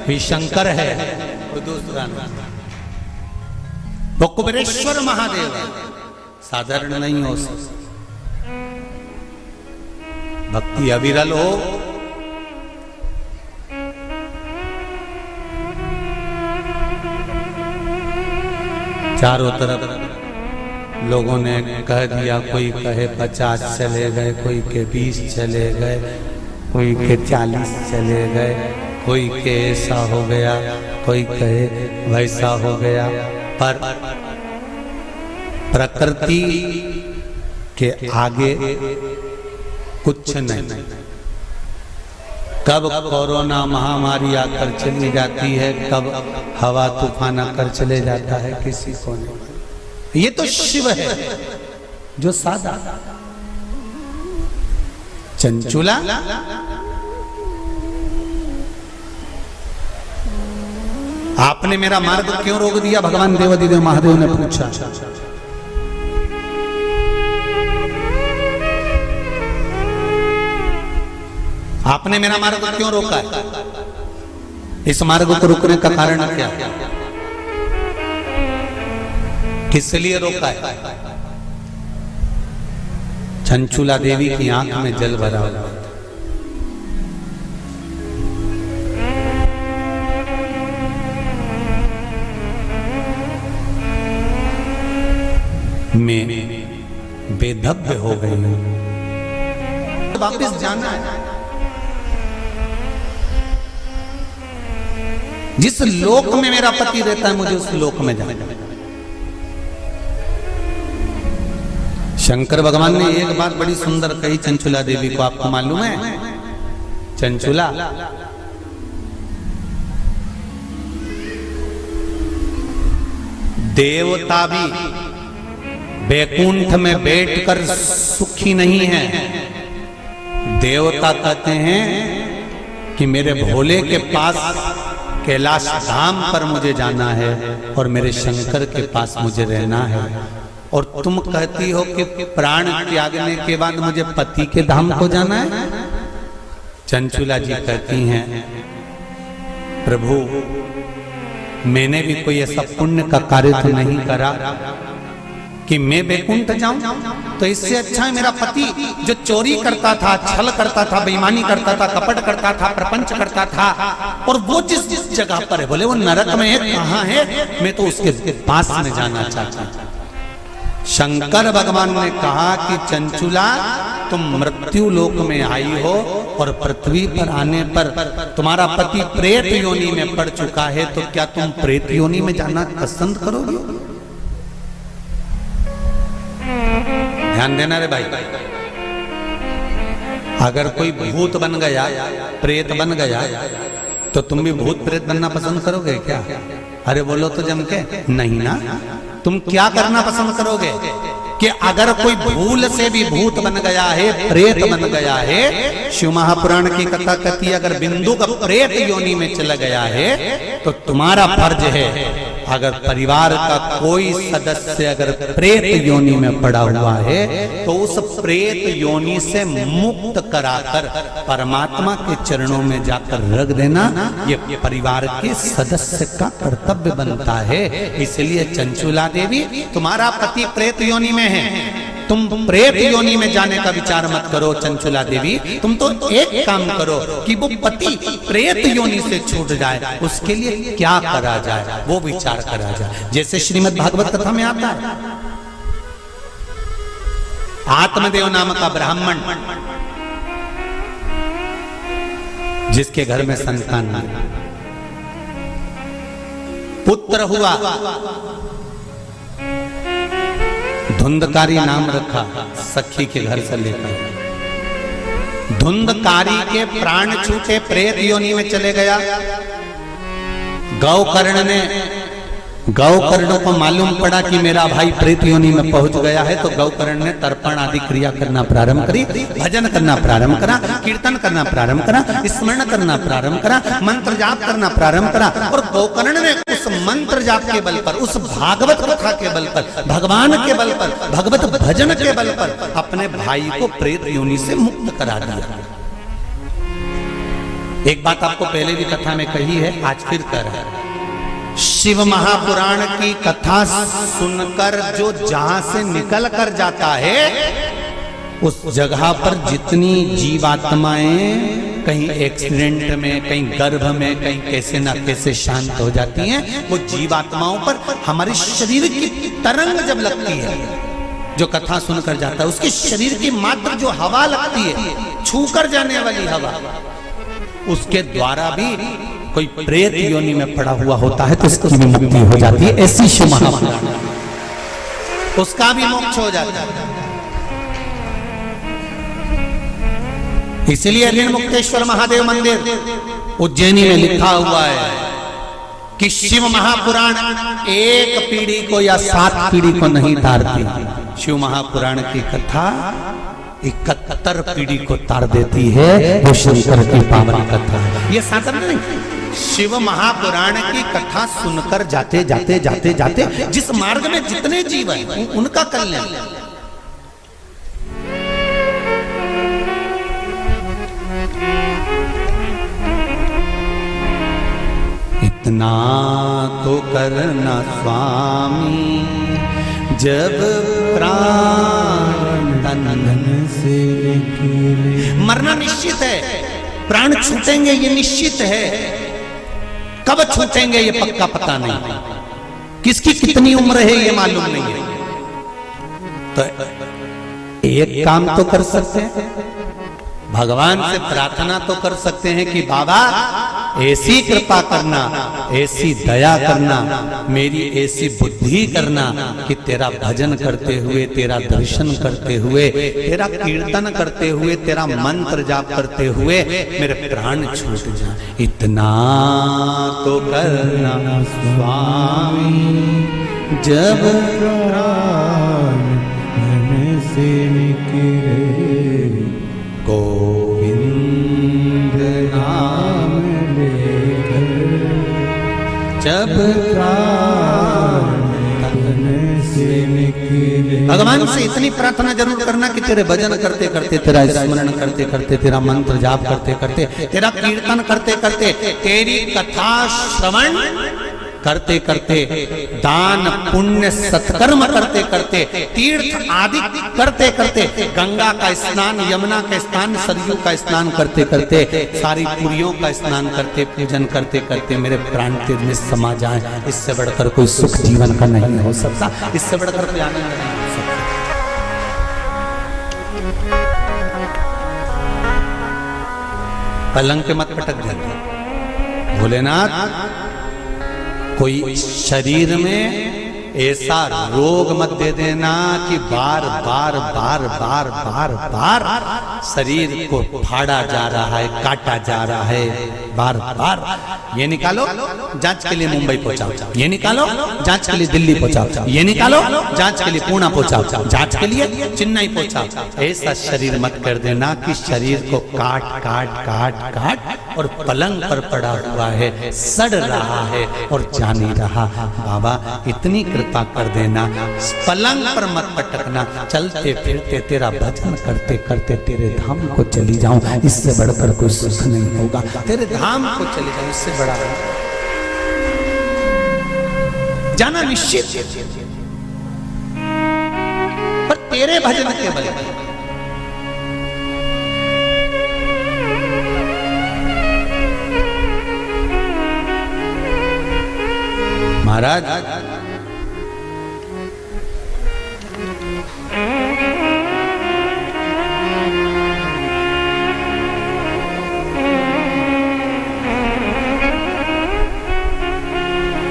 भी शंकर है, कोई दूसरा नहीं। वो कुबेरेश्वर महादेव है, साधारण नहीं हो सकता। भक्ति अविरल हो, चारों तरफ लोगों ने कह दिया, कोई कहे 50 चले गए, कोई के 20 चले गए, कोई के 40 चले गए, कोई के ऐसा हो गया, कोई कहे वैसा हो गया। पर प्रकृति के आगे कुछ नहीं। कब कोरोना महामारी आकर चली जाती है, कब हवा तूफान आकर चले जाता है, किसी को नहीं। ये तो शिव है जो सादा चंचुला। आपने मेरा मार्ग क्यों रोक दिया? भगवान देवाधिदेव महादेव ने पूछा। आपने मेरा मार्ग क्यों रोका है? इस मार्ग को रुकने का कारण क्या? किस लिए रोका है? चंचुला देवी की आंख में जल भरा हुआ। मैं बेधब्य हो गई हूं, वापिस जाना है। जिस लोक में मेरा पति रहता है मुझे उस लोक में जाना है। शंकर भगवान ने एक बात बड़ी सुंदर कही चंचुला देवी को, आपको मालूम है? चंचुला, देवता भी बैकुंठ में बैठकर सुखी नहीं है। देवता कहते हैं कि मेरे भोले के पास कैलाश धाम पर मुझे जाना है और मेरे शंकर के पास मुझे रहना है। और तुम कहती हो कि प्राण त्यागने के बाद मुझे पति के धाम को जाना है। चंचुला जी कहती हैं, प्रभु मैंने भी कोई ऐसा पुण्य का कार्य तो नहीं करा कि मैं बैकुंठ जाऊं। तो इससे अच्छा है मेरा पति जो चोरी करता था, छल करता था, बेईमानी करता था, कपट करता था, प्रपंच करता था, और वो जिस जगह पर है, बोले वो नरक में है, कहां है, मैं तो उसके पास में जाना चाहता हूं। शंकर भगवान ने कहा कि चंचुला तुम मृत्यु लोक में आई हो और पृथ्वी पर आने पर तुम्हारा पति प्रेत योनि में पड़ चुका है, तो क्या तुम प्रेत योनि में जाना पसंद करोगे? ध्यान देना रे भाई, अगर कोई भूत बन गया, प्रेत बन गया, तो तुम भी भूत प्रेत बनना पसंद करोगे क्या? अरे बोलो तो जम के, नहीं ना। तुम क्या करना पसंद करोगे कि अगर कोई भूल से भी भूत बन गया है, प्रेत बन गया है, शिव महापुराण की कथा कहती है अगर बिंदु का प्रेत योनि में चला गया है तो तुम्हारा फर्ज है, अगर परिवार का कोई सदस्य अगर प्रेत योनि में पड़ा हुआ है तो उस प्रेत योनि से मुक्त कराकर परमात्मा के चरणों में जाकर रख देना, ये परिवार के सदस्य का कर्तव्य बनता है। इसलिए चंचुला देवी, तुम्हारा पति प्रेत योनि में है, तुम प्रेत योनि में जाने का विचार मत करो। चंचुला देवी, तुम तो एक काम करो कि वो पति प्रेत योनि से छूट जाए, उसके लिए क्या करा जाए वो विचार करा जाए। जैसे श्रीमद् भागवत कथा में आता है, आत्मदेव नाम का ब्राह्मण जिसके घर में संतान नहीं, पुत्र हुआ, धुंधकारी नाम रखा, सखी के घर से लेकर। धुंधकारी के प्राण छूटे, प्रेत योनि में चले गया। गौकर्ण को मालूम पड़ा कि मेरा भाई प्रेत योनि में पहुंच गया है, तो गौकर्ण ने तर्पण आदि क्रिया करना प्रारंभ करी, भजन करना प्रारंभ करा, कीर्तन करना प्रारंभ करा, स्मरण करना प्रारंभ करा, मंत्र जाप करना प्रारंभ करा। और गौकर्ण ने उस मंत्र जाप के बल पर, उस भागवत कथा के बल पर, भगवान के बल पर, भगवत भजन के बल पर अपने भाई को प्रेत योनि से मुक्त करा दिया। एक बात आपको पहले भी कथा में कही है, आज फिर कह रहा है। शिव महापुराण की कथा सुनकर जो जहां से निकल कर जाता है, उस जगह पर जितनी जीवात्माएं कहीं एक्सीडेंट में, कहीं गर्भ में, कहीं कैसे ना कैसे शांत हो जाती हैं, वो जीवात्माओं पर हमारे शरीर की तरंग जब लगती है, जो कथा सुनकर जाता है, उसके शरीर की मात्र जो हवा लगती है, छूकर जाने वाली हवा, उसके द्वारा भी कोई प्रेत योनि में पड़ा हुआ होता है तो उसकी भी मुक्ति हो जाती है। ऐसी शिव महापुराण, उसका भी मोक्ष हो जाता है। इसलिए ऋणमुक्तेश्वर महादेव मंदिर उज्जैनी में लिखा हुआ है कि शिव महापुराण एक पीढ़ी को या 7 पीढ़ी को नहीं तारती। शिव महापुराण की कथा 71 पीढ़ी को तार देती है। वो शंकर की पावन कथा है, ये साधारण नहीं। शिव महापुराण की कथा सुनकर जाते जाते जाते जाते जिस मार्ग में जितने जीव हैं उनका कल्याण। इतना तो करना स्वामी जब प्राण तन से निकले। मरना निश्चित है, प्राण छूटेंगे ये निश्चित है, कब छूटेंगे ये पक्का पता नहीं, किसकी कितनी उम्र है ये मालूम नहीं है। तो एक काम तो कर सकते हैं, भगवान से प्रार्थना तो कर सकते हैं कि बाबा ऐसी कृपा करना, ऐसी दया करना, मेरी ऐसी बुद्धि करना कि तेरा भजन करते हुए, तेरा दर्शन करते हुए, तेरा कीर्तन करते हुए, तेरा मंत्र जाप करते हुए मेरे प्राण छूट जाए। इतना तो करना स्वामी जब प्राण तन से निकले, गोविंद नाम लेकर जब प्राण तन से निकले। भगवान से इतनी प्रार्थना जरूर करना कि तेरे भजन करते करते, तेरा स्मरण करते करते, तेरा मंत्र जाप करते करते, तेरा कीर्तन करते करते, तेरी कथा श्रवण करते करते, दान पुण्य सत्कर्म करते करते, तीर्थ आदि करते करते, गंगा का स्नान, यमुना का स्नान, सरयू का स्नान करते करते, सारी पुरियों का स्नान करते, पूजन करते करते मेरे प्राण तेज में समा जाए। इससे बढ़कर कोई सुख जीवन का नहीं हो सकता, इससे बढ़कर कोई आनंद नहीं हो सकता। पलंग पे मत पटक जाना भोलेनाथ, कोई शरीर में ऐसा रोग मत दे देना कि बार बार बार बार बार बार शरीर को फाड़ा जा रहा है, काटा जा रहा है, बार बार। ये निकालो जांच के लिए मुंबई पहुंचाओ, ये निकालो जांच के लिए दिल्ली पहुंचाओ, ये निकालो जांच के लिए पुणे पहुंचाओ, जांच के लिए चेन्नई पहुंचाओ। ऐसा शरीर मत कर देना कि शरीर को काट काट काट काट और पलंग पर पड़ा हुआ है, सड़ रहा है और जा नहीं रहा। बाबा इतनी कृपा कर देना, पलंग पर मत पटकना, चलते फिरते तेरा भजन करते करते तेरे धाम को चली जाऊं, इससे बढ़कर कोई सुख नहीं होगा। तेरे धाम को चली जाऊं, इससे बड़ा जाना निश्चित, पर तेरे भजन के बल महाराज।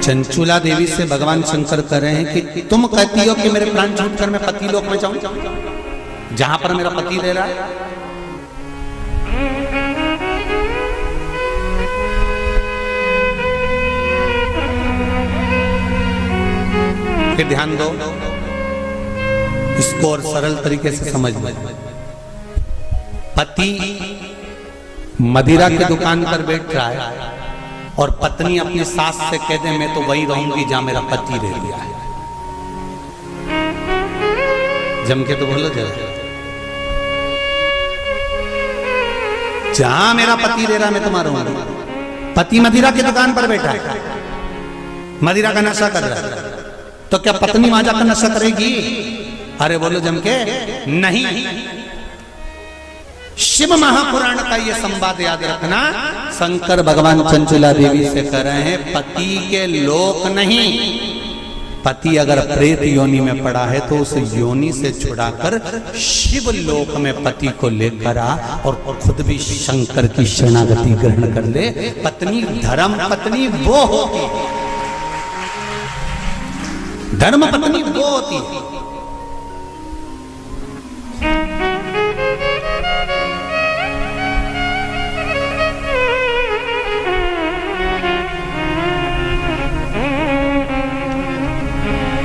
चंचुला देवी से भगवान शंकर कह रहे हैं कि तुम कहती हो कि मेरे प्राण छूट कर मैं पति लोक में जाऊं, जहां पर मेरा पति रह रहा है। फिर ध्यान दो, इसको और सरल तरीके से समझ लो। पति मदिरा की दुकान पर बैठ रहा है और पत्नी अपनी सास से कह दे मैं तो वही रहूंगी जहां मेरा पति रह गया है। जम के तो बोलो जरा, जहां मेरा पति रह रहा मैं तुम्हारा रहूंगा। पति मदिरा की दुकान पर बैठा है, मदिरा का नशा कर रहा है, तो क्या पत्नी माजा का नशा करेगी? अरे बोलो जम के, नहीं। शिव महापुराण का ये संवाद याद रखना। शंकर भगवान चंचुला देवी से कह रहे हैं पति के लोक नहीं, पति अगर प्रेत योनि में पड़ा है तो उस योनि से छुड़ाकर शिव लोक में पति को लेकर आ और खुद भी शंकर की शरणागति ग्रहण कर ले। पत्नी धर्म पत्नी वो होती है, धर्म पत्नी वो होती है।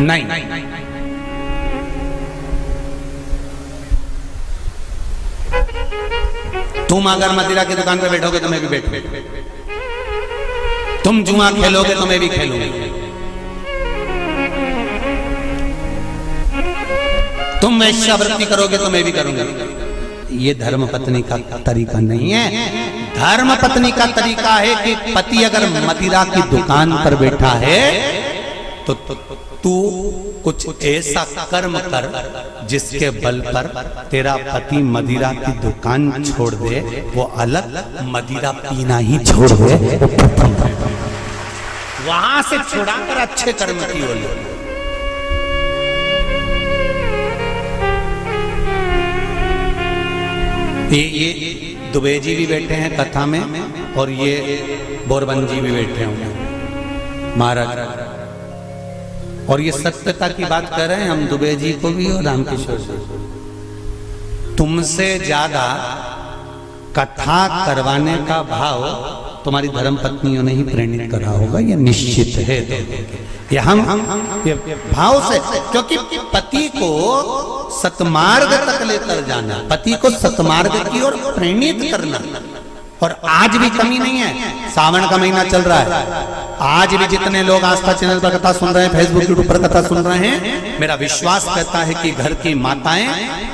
नहीं, तुम अगर मदिरा की दुकान पे बैठोगे तो मैं भी बैठूंगा, तुम जुआ खेलोगे तो मैं भी खेलूंगी, तुम वेश्यावृत्ति करोगे तो मैं भी करूंगा। ये धर्म पत्नी का तरीका नहीं है। धर्म पत्नी का तरीका है कि पति अगर मदिरा की दुकान पर बैठा है तो तू कुछ ऐसा कर्म कर जिसके बल पर तेरा पति मदिरा की दुकान छोड़ दे, वो अलग, मदिरा पीना ही छोड़ दे, वहां से छुड़ाकर अच्छे कर्म की ओर ले। ये दुबे जी भी बैठे हैं कथा में, और ये बोरबन जी भी बैठे होंगे महाराज, और ये सत्यता की बात कर रहे हैं हम, दुबे जी को भी और रामकिशोर जी। तुमसे ज्यादा कथा करवाने का भाव तुम्हारी धर्म पत्नियों ने ही प्रेरित करा होगा, ये निश्चित है। ये हम ये भाव से, क्योंकि पति को सतमार्ग तक लेकर जाना, पति को सतमार्ग की ओर प्रेरित करना। और आज भी कमी नहीं है, सावन का महीना चल रहा है, आज भी जितने लोग आस्था चैनल पर कथा सुन रहे हैं, फेसबुक यूट्यूब पर कथा सुन रहे हैं, मेरा विश्वास कहता है कि घर की माताएं,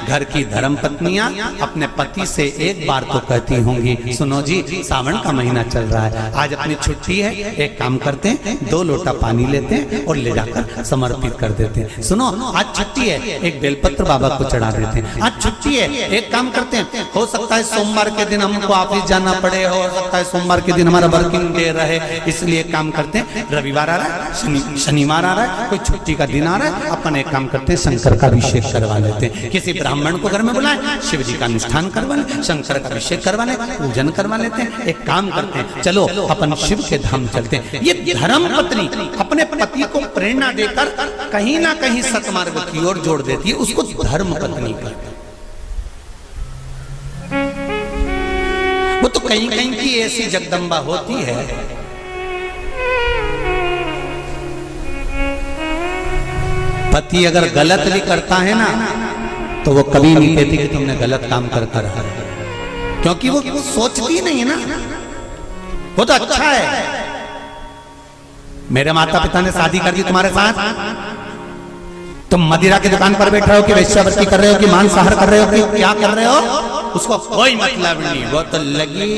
घर की धर्म पत्नियां अपने पति से एक बार तो कहती होंगी, सुनो जी सावन का महीना चल रहा है, आज अपनी छुट्टी है, एक काम करते हैं, 2 लोटा पानी लेते हैं और ले जाकर समर्पित कर देते हैं। सुनो आज छुट्टी है, एक बेलपत्र बाबा को चढ़ा देते हैं, आज छुट्टी है, एक काम करते हैं, हो सकता है सोमवार के दिन हमको ऑफिस जाना पड़े, हो सकता है सोमवार के दिन हमारा वर्किंग डे रहे, इसलिए काम करते हैं, रविवार आ रहा है, शनिवार आ रहा है, कोई छुट्टी का दिन आ रहा है, अपन एक काम करते हैं, शंकर का अभिषेक करवा लेते हैं, किसी ब्राह्मण को घर में बुलाएं, शिव जी का अनुष्ठान करवा लें, शंकर का अभिषेक करवा लें, पूजन करवा लेते हैं, एक काम करते हैं, चलो अपन शिव के धाम चलते हैं। ये धर्म पत्नी अपने पति को प्रेरणा देकर कहीं ना कहीं सतमार्ग की ओर जोड़ देती है, उसको धर्म पत्नी कहते हैं। वो तो कहीं कहीं की ऐसी जगदम्बा होती है, पति अगर गलत भी करता है ना तो वो कभी नहीं कहती कि तुमने गलत काम कर कर, क्योंकि वो सोचती नहीं है ना, वो तो अच्छा है। मेरे माता पिता ने शादी कर दी तुम्हारे साथ, तुम मदिरा की दुकान पर बैठ रहे हो कि वेश्यावृत्ति कर रहे हो कि मांसाहार कर रहे हो कि क्या कर रहे हो, उसको कोई मतलब नहीं, वो तो लगी,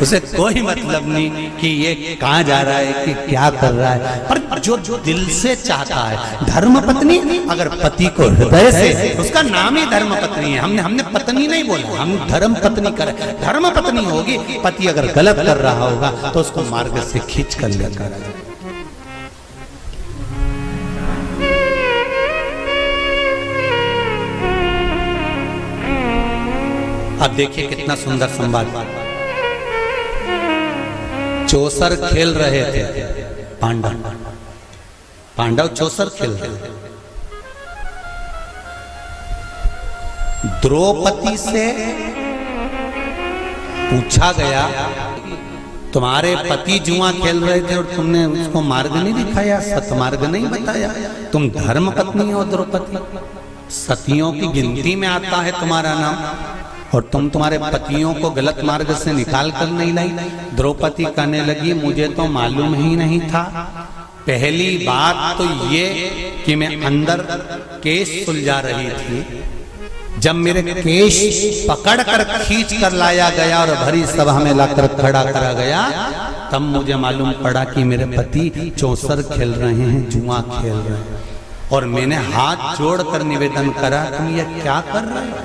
उसे कोई मतलब नहीं कि ये कहां जा रहा है कि क्या कर रहा है। पर जो दिल से चाहता है, धर्म पत्नी अगर पति को हृदय से, उसका नाम ही धर्म पत्नी है, हमने पत्नी नहीं बोला, हम धर्म पत्नी करे, धर्म पत्नी होगी। पति अगर गलत कर रहा होगा तो उसको मार्ग से खींच कर लेकर, अब देखिए कितना सुंदर संवाद। चौसर खेल रहे थे पांडव चौसर खेल रहे थे। द्रौपदी से पूछा गया, तुम्हारे पति जुआ खेल रहे थे और तुमने उसको मार्ग नहीं दिखाया, सतमार्ग नहीं बताया, तुम धर्म पत्नी हो द्रौपदी, सतियों की गिनती में आता है तुम्हारा नाम, और तुम तुम्हारे पतियों को गलत मार्ग से निकाल कर नहीं लाई। द्रौपदी कहने लगी, मुझे तो मालूम ही नहीं था। पहली बात तो ये कि मैं अंदर केश सुलझा रही थी, जब मेरे केश पकड़कर खींच कर लाया गया और भरी सभा में लाकर खड़ा करा गया, तब मुझे मालूम पड़ा कि मेरे पति चौसर खेल रहे हैं, जुआ खेल रहे हैं, और मैंने हाथ जोड़कर निवेदन करा, तुम ये क्या कर रहे हो,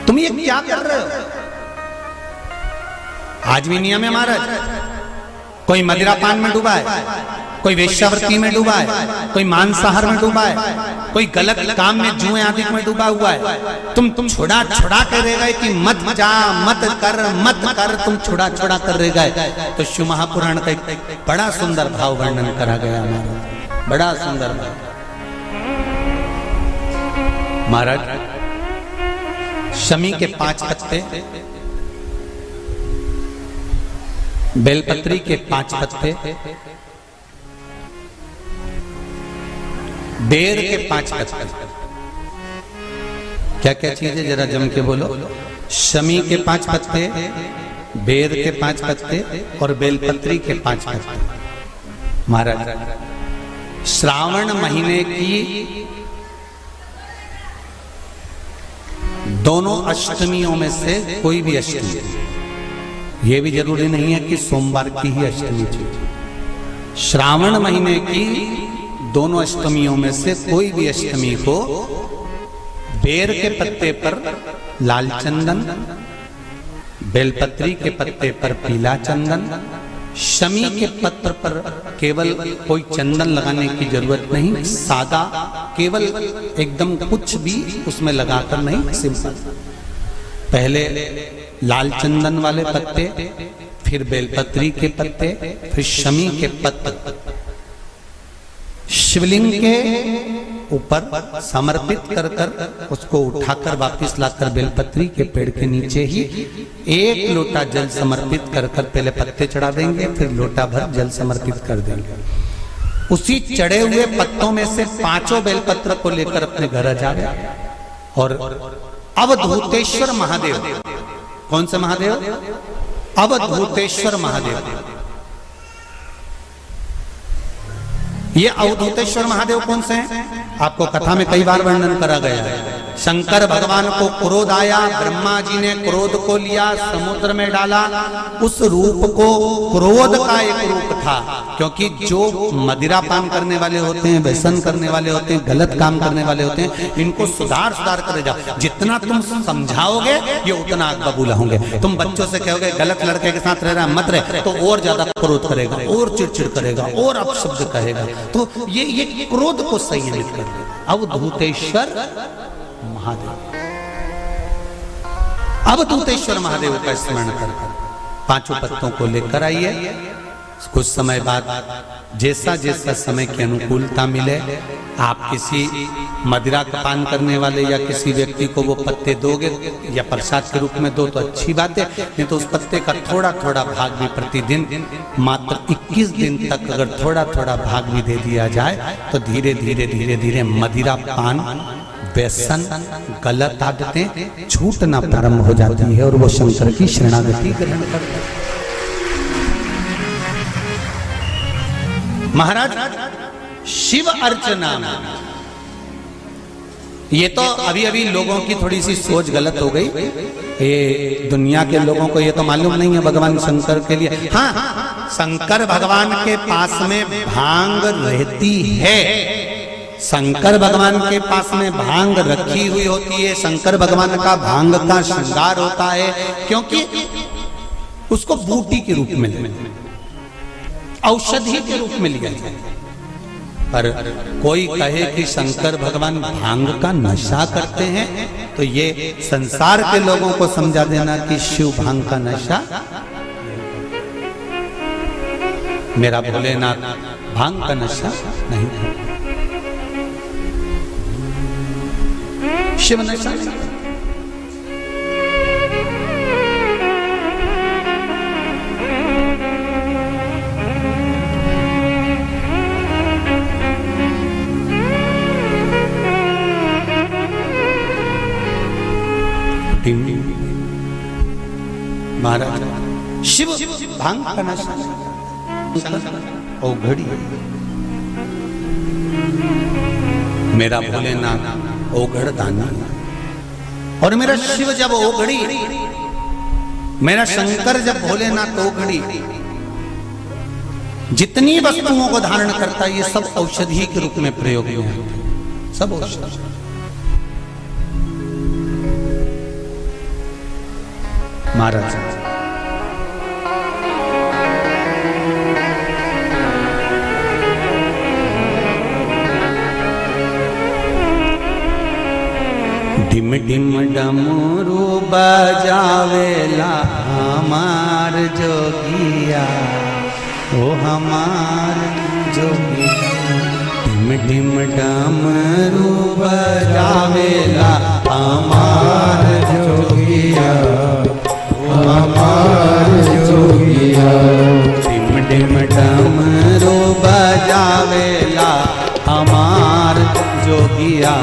तुम ये क्या कर रहे हो। आज भी नियम है महाराज, कोई मदिरा पान में डूबा है, कोई वेश्यावृत्ति में डूबा है, कोई मांसाहार में डूबा है, कोई गलत काम में जुए आदि में डूबा हुआ है, तुम छुड़ा कर रह गए कि मत जा, मत कर, तुम छुड़ा कर रह गए। तो शिव महापुराण का एक बड़ा सुंदर भाव वर्णन करा गया महाराज, बड़ा सुंदर भाव। महाराज शमी के 5 पत्ते, बेलपत्री के 5 पत्ते, बेर के 5 पत्ते, क्या क्या चीज है जरा जम के बोलो। शमी के 5 पत्ते, बेर के 5 पत्ते और बेलपत्री के 5 पत्ते। महाराज श्रावण महीने की दोनों अष्टमियों में से कोई भी अष्टमी, ये भी जरूरी नहीं है कि सोमवार की ही अष्टमी थी, श्रावण महीने की दोनों अष्टमियों में से कोई भी अष्टमी को बेर के पत्ते पर लाल चंदन, बेलपत्री के पत्ते पर पीला चंदन, शमी के पत्र पर केवल कोई चंदन लगाने की जरूरत नहीं, सादा केवल एकदम कुछ भी उसमें लगाकर नहीं, सिंपल। पहले लाल चंदन वाले पत्ते, फिर बेलपत्री के पत्ते, फिर शमी के पत्र शिवलिंग के ऊपर समर्पित कर कर उसको उठाकर वापस लाकर बेलपत्री के पेड़ के नीचे ही एक लोटा जल समर्पित कर कर पहले पत्ते चढ़ा देंगे, फिर लोटा भर जल समर्पित कर देंगे। उसी चढ़े हुए पत्तों में से 5 बेलपत्र को लेकर अपने घर आ जावे और अवधूतेश्वर महादेव, कौन से महादेव? अवधूतेश्वर महादेव। ये अवधूतेश्वर महादेव कौन से हैं? आपको कथा में कई बार वर्णन करा गया है। शंकर भगवान को क्रोध आया, ब्रह्मा जी ने क्रोध को लिया, समुद्र में डाला। उस रूप को क्रोध का एक रूप था, क्योंकि जो मदिरा पान करने वाले होते हैं, व्यसन करने वाले होते हैं, गलत काम करने वाले होते हैं, इनको सुधार करे जाओ। जितना तुम समझाओगे ये उतना आग बबूला होंगे। तुम बच्चों से कहोगे गलत लड़के के साथ रह रहा मत रहे, तो और ज्यादा क्रोध करेगा, और चिड़चिड़ करेगा, और अपशब्द कहेगा। तो ये क्रोध को संयमित कर दे। अवधूतेश्वर महादेव, अवधूतेश्वर महादेव का स्मरण कर 5 पत्तों को लेकर आइए। कुछ समय बाद जैसा जैसा समय की अनुकूलता मिले, आप किसी मदिरा का पान करने वाले या किसी व्यक्ति को वो पत्ते दोगे या प्रसाद के रूप में दो तो अच्छी बात है, नहीं तो उस पत्ते का थोड़ा थोड़ा भाग भी प्रतिदिन मात्र 21 दिन तक अगर थोड़ा थोड़ा भाग भी दे दिया जाए तो धीरे धीरे धीरे धीरे मदिरा पान, व्यसन, गलत आदतें छूटना प्रारंभ हो जाती है और वो शंकर की शरणागति ग्रहण करते हैं। महाराज शिव अर्चना, ये तो अभी अभी लोगों की थोड़ी सी सोच गलत हो गई। ये दुनिया के लोगों को ये तो मालूम नहीं है भगवान शंकर के लिए। हाँ, शंकर भगवान के पास में भांग रहती है, शंकर भगवान के पास में भांग रखी हुई होती है। शंकर भगवान का भांग का श्रृंगार होता है, क्योंकि उसको बूटी के रूप में, औषधि के रूप में लिया जाए। पर कोई कहे कि शंकर भगवान भांग का नशा करते हैं, तो ये संसार के लोगों को समझा देना कि शिव भांग का नशा, मेरा भोलेनाथ भांग का नशा नहीं करते, शिव नशा नहीं। महाराज शिव भांग का नशा, ओघड़ी, मेरा भोलेनाथ ओघड़ दानी, और मेरा शिव जब ओघड़ी, मेरा शंकर जब भोलेनाथ ओघड़ी, जितनी वस्तुओं को धारण करता है ये सब औषधि के रूप में प्रयोग में है, सब औषधि। महाराज डिम डिम डमरू बजावेला हमार जोगिया, ओ हमार जोगिया। डिम डिम डमरू बजावेला हमार जोगिया, हमार जोगिया। डिम डिम डमरू बजावेला हमार जोगिया,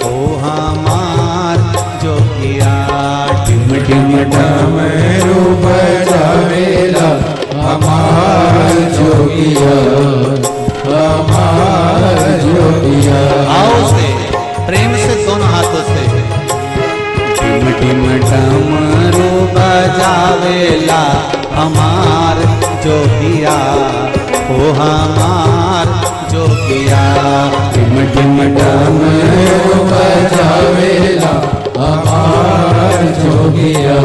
ओ हमार जोगिया। डिम डिम डमरू बजावेला हमार जोगिया, हमार जोगिया। आओ से प्रेम से दोनों हाथों से टिम डमरू बजावेला हमार जोगिया, ओ हमार जोगिया। टिम टिम डमरू बजावेला हमार जोगिया,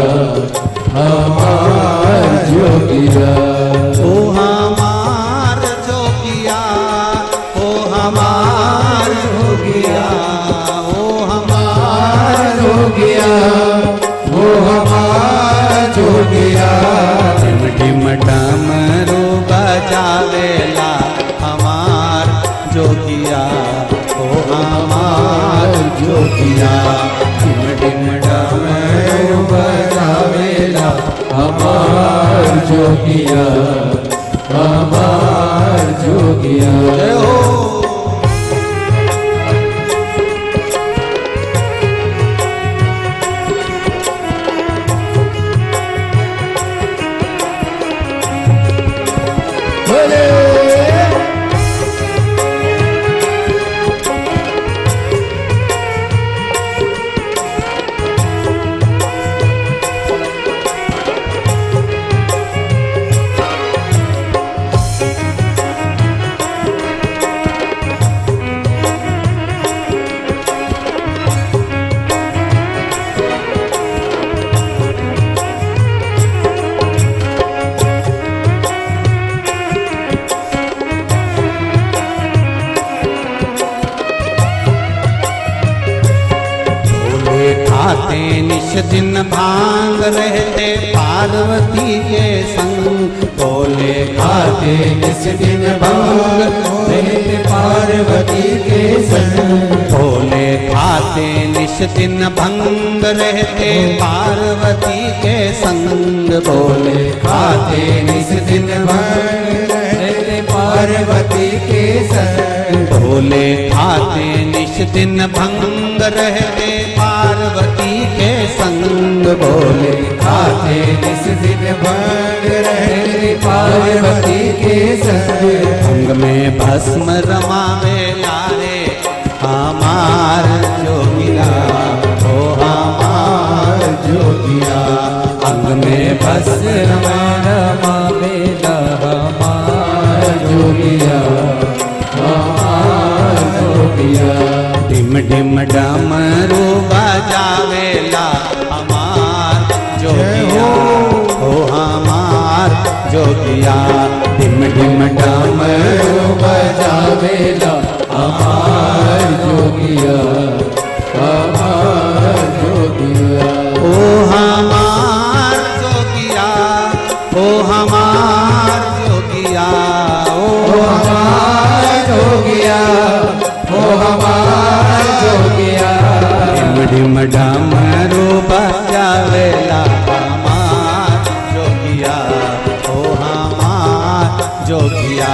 हमार जोगिया। ओ हमार जोगिया, ओ हमार जोगिया, ओ हमार जोगिया, वो हमार जोगिया। टिम टिम डमरू बजावेला हमार जोगिया, ओ हमार जोगिया। टिम टिम डमरू बजावेला हमार जोगिया, हमार जोगिया। जय हो। खाते निश दिन भांग रहते पार्वती के संग, बोले खाते निस दिन भांग रहते पार्वती के संग। बोले खाते निश दिन भंग रहते पार्वती के संग, बोले खाते निस दिन भांग रहते पार्वती के संग। बोले खाते निश दिन भंग रहते पार्वती के संग, बोले खाते निस दिन भंग रहते पार्वती के संग। भंग में भस्म रमावे लारे हमार जोगिया, ओ हमार जोगिया। अंग में भस्म रमावेला हमार जोगिया, हमार जोगिया। टिम टिम डमरू बजावेला हमार जोगिया, ओ हमार जोगिया। टिम टिम डमरू बजावेला हमार जोगिया, हमार जोगिया। ओ हमार जोगिया, ओ हमार जोगिया, ओ हमार जोगिया, ओ हमार जोगिया। टिम टिम डमरू बजावेला हमार जोगिया, ओ हमार जोगिया।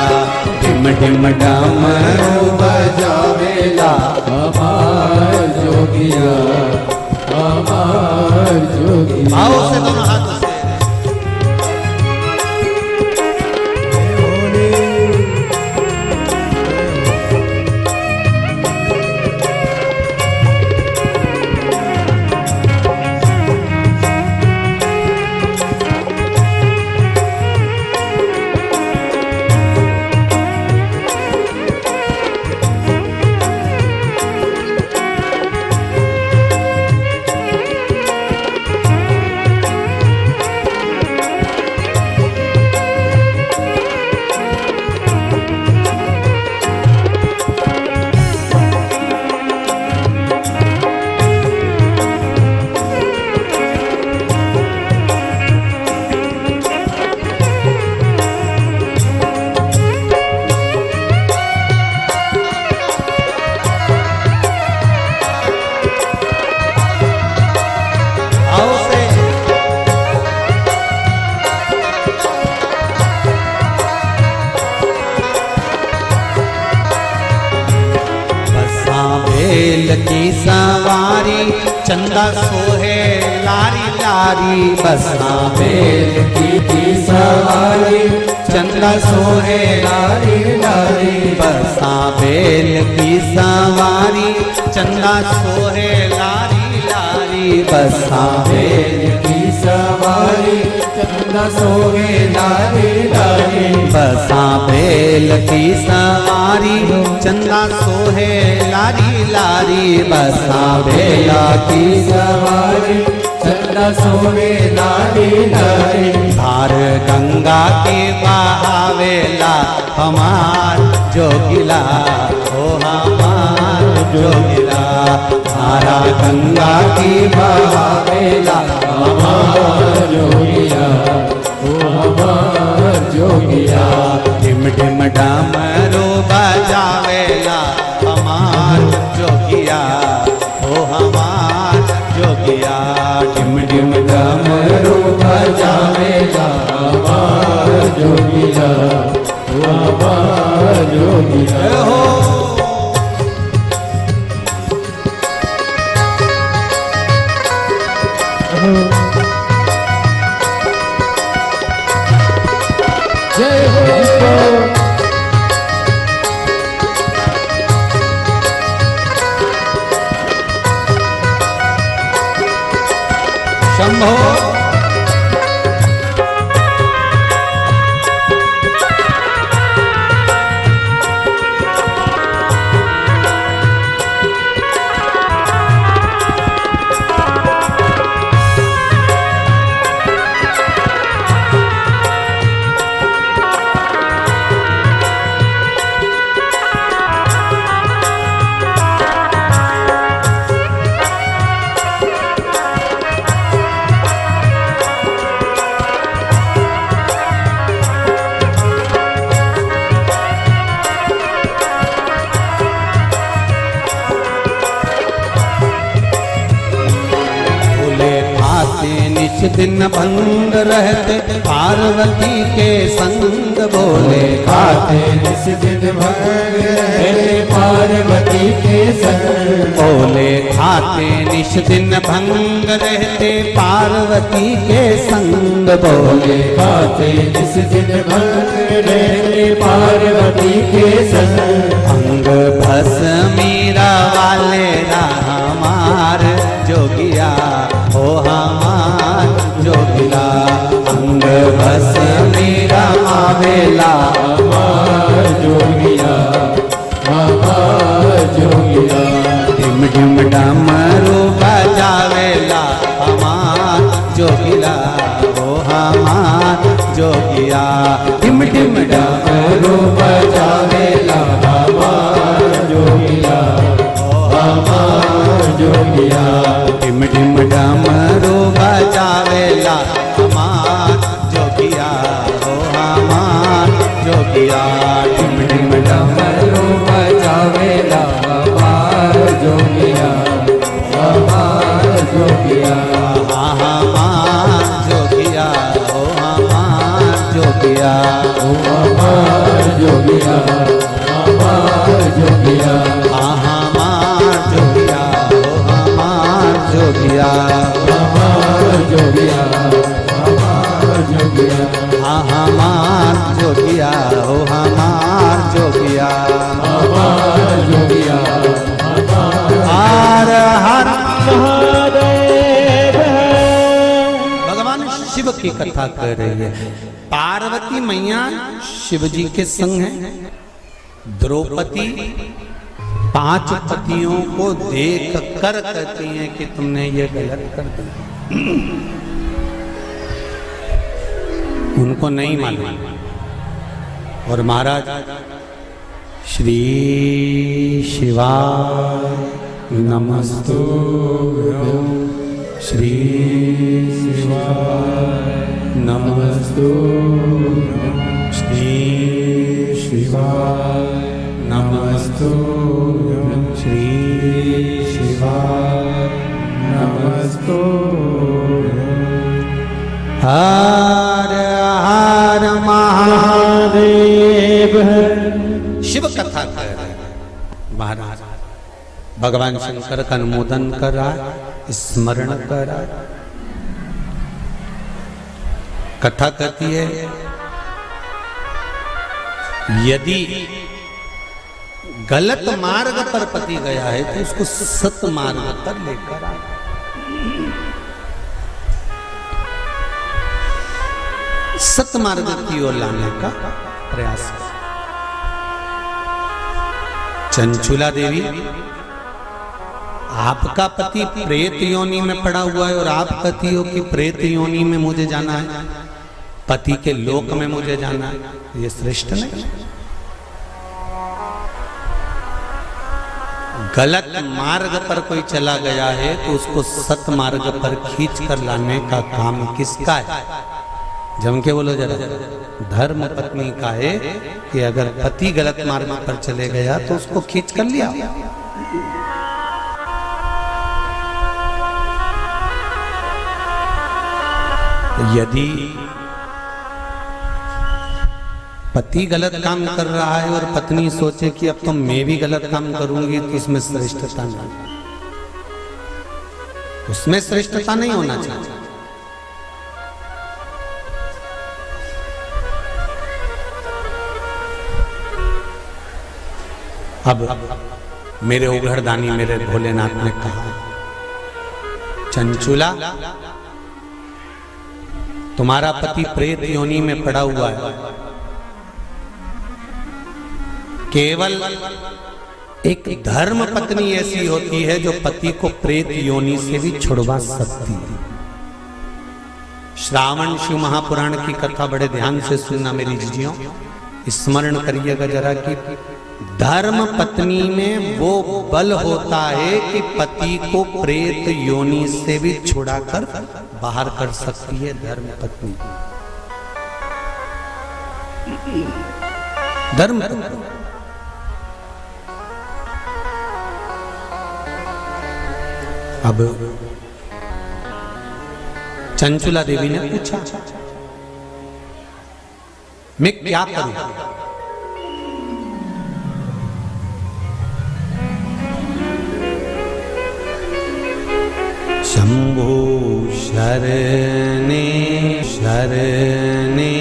टिम टिम डमरू बजावेला हमार जोगिया, हमार जोगिया। आओ से दोनों हाथों से। बेल की सवारी चंदा सोहे लारी लारी बसा बेल की सवारी चंदा सोहे लारी लारी बसा बेल की सवारी चंदा सोहे लारी लारी लारी बसा बेल की सवारी चंदा सोहे लारी लारी बसा बेल की सवारी चंदा सोहे लारी लारी बसा बेला की सवारी चंदा सोहे लारी लारी धार गंगा के बहावेला हमार जोगिला ओ हमार जोगिला धारा गंगा की बहावेला हमार जोगिया ओ हमार जोगिया ढिम ढिम डमरू बजावेला हमार जोगिया ओ हमार जोगिया ढिम ढिम डमरू बजावेला हमार जोगिया ओ हमार जोगिया हो जय हो शंभो निज दिन भंग रहते पार्वती के संग बोले खाते निस दिन भंग रहते पार्वती के संग बोले खाते निज दिन भंग रहते पार्वती के संग बोले खाते निस दिन भंग रहते पार्वती के संग अंग भस मीरा वाले हमार जोगिया हो हमार जोगिला अंग भस मीरा आवेला हमार जोगिया हमार जोगिया ढिम ढिम डमरू बजावेला हमार जोगिला हो हमार जोगिया ढिम ढिम डमरू बजावेला हमार जोगिया हमार जोगिया ढिम ढिम डमरू बजावेला हमार जोगिया हो हमार जोगिया ढिम ढिम डमरू बजावेला हमार जोगिया हमार जोगिया हमार जोगिया हो हमार जोगिया ओ हमार जोगिया हमार जोगिया हमार जोगिया हो हमार जोगिया हमार जोगिया हमार जोगिया हमार जोगिया हो हमार जोगिया हमार जोगिया हर हर महादेव भगवान शिव की कथा कर रही है। पार्वती मैया शिव जी के संग है। द्रौपदी 5 पतियों को देख कर कहती हैं कि तुमने ये गलत कर दिया। उनको नहीं मालूम। और महाराज श्री शिवाय नमस्तु श्री शिवाय नमस्तु श्री शिवाय नमस्तु श्री शिवाय नमस्तु हर हर महादेव। शिव कथा कर रहे हैं महाराज। भगवान शंकर का अनुमोदन कर रहा है, स्मरण कर रहा है। कथा कहती है यदि गलत मार्ग पर पति गया है तो उसको सत मार्ग पर लेकर आए। सतमार्ग की ओर लाने का प्रयास करें। चंचुला देवी, आपका पति प्रेत योनि में पड़ा हुआ है और आप कहती हो कि प्रेत योनि में मुझे जाना है, पति के लोक में मुझे जाना है, ये श्रेष्ठ नहीं। गलत मार्ग पर कोई चला गया है तो उसको सतमार्ग पर खींच कर लाने का काम किसका है? जम के बोलो जरा। धर्म पत्नी का है कि अगर पति गलत मार्ग पर चले गया तो उसको खींच कर लिया। यदि पति गलत काम कर रहा है और पत्नी सोचे कि अब तो मैं भी गलत काम करूंगी, तो इसमें श्रेष्ठता नहीं, उसमें श्रेष्ठता नहीं होना चाहिए। अब मेरे उघड़दानी मेरे भोलेनाथ ने कहा, चंचुला, तुम्हारा पति प्रेत योनि में पड़ा हुआ है। केवल एक धर्म पत्नी ऐसी होती है जो पति को प्रेत योनि से भी छुड़वा सकती है। श्रावण शिव महापुराण की कथा बड़े ध्यान से सुनना मेरी जीजियों, स्मरण करिएगा जरा कि धर्म पत्नी में वो बल होता है कि पति को प्रेत योनि से भी छुड़ाकर बाहर कर सकती है। धर्म पत्नी, धर्म पत्नी। अब चंचुला देवी ने पूछा, मैं क्या करूं? शंभो शरणे शरणे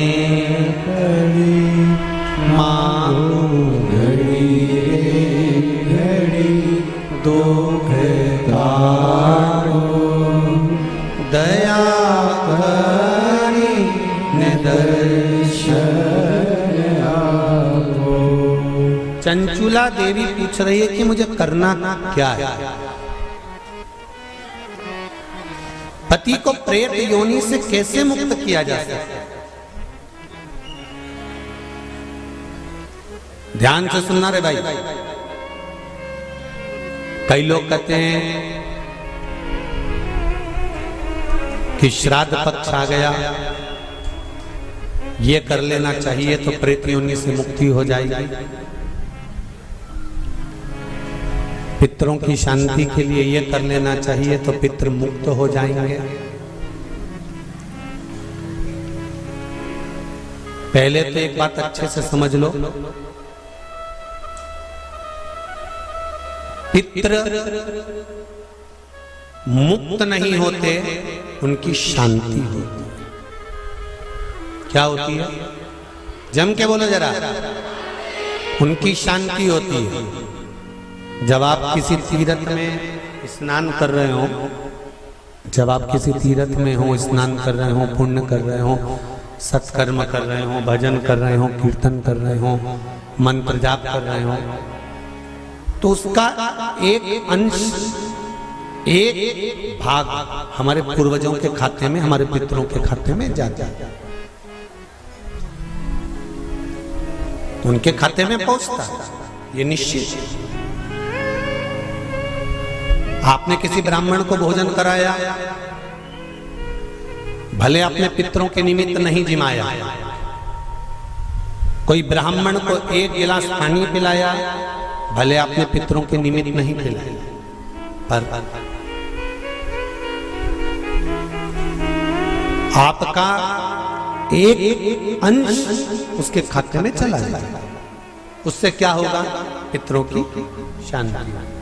मांगो घड़ी घड़ी दुख काटो, दया करी निदर्शन आपो। चंचुला देवी पूछ रही है कि मुझे करना क्या है? पति को प्रेत योनि से कैसे मुक्त किया जा सकता है? ध्यान से सुनना रे भाई। कई लोग कहते हैं कि श्राद्ध पक्ष आ गया, ये कर लेना चाहिए तो प्रेत योनि से मुक्ति हो जाएगी। पितरों की शांति के लिए ये कर लेना चाहिए तो पितृ मुक्त हो जाएंगे। पहले तो एक बात अच्छे से समझ लो, पितृ मुक्त नहीं होते, उनकी शांति होती। क्या होती है? जम के बोलो जरा। उनकी शांति होती है। जब आप किसी तीर्थ में स्नान कर रहे हो, जब आप किसी तीर्थ में हो, स्नान कर रहे हो, पुण्य कर रहे हो, सत्कर्म कर रहे हो, भजन कर रहे हो, कीर्तन कर रहे हो, मंत्र जाप कर रहे हो, तो उसका एक अंश, एक भाग हमारे पूर्वजों के खाते में, हमारे पितरों के खाते में जाता है, उनके खाते में पहुंचता है। ये निश्चित है। आपने किसी ब्राह्मण को भोजन कराया, भले आपने पितरों के निमित्त नहीं जिमाया, कोई ब्राह्मण को एक गिलास पानी पिलाया, भले आपने पितरों के निमित्त नहीं पिलाया, पर आपका एक अंश उसके खाते में चला जाएगा। उससे क्या होगा? पितरों की शांति।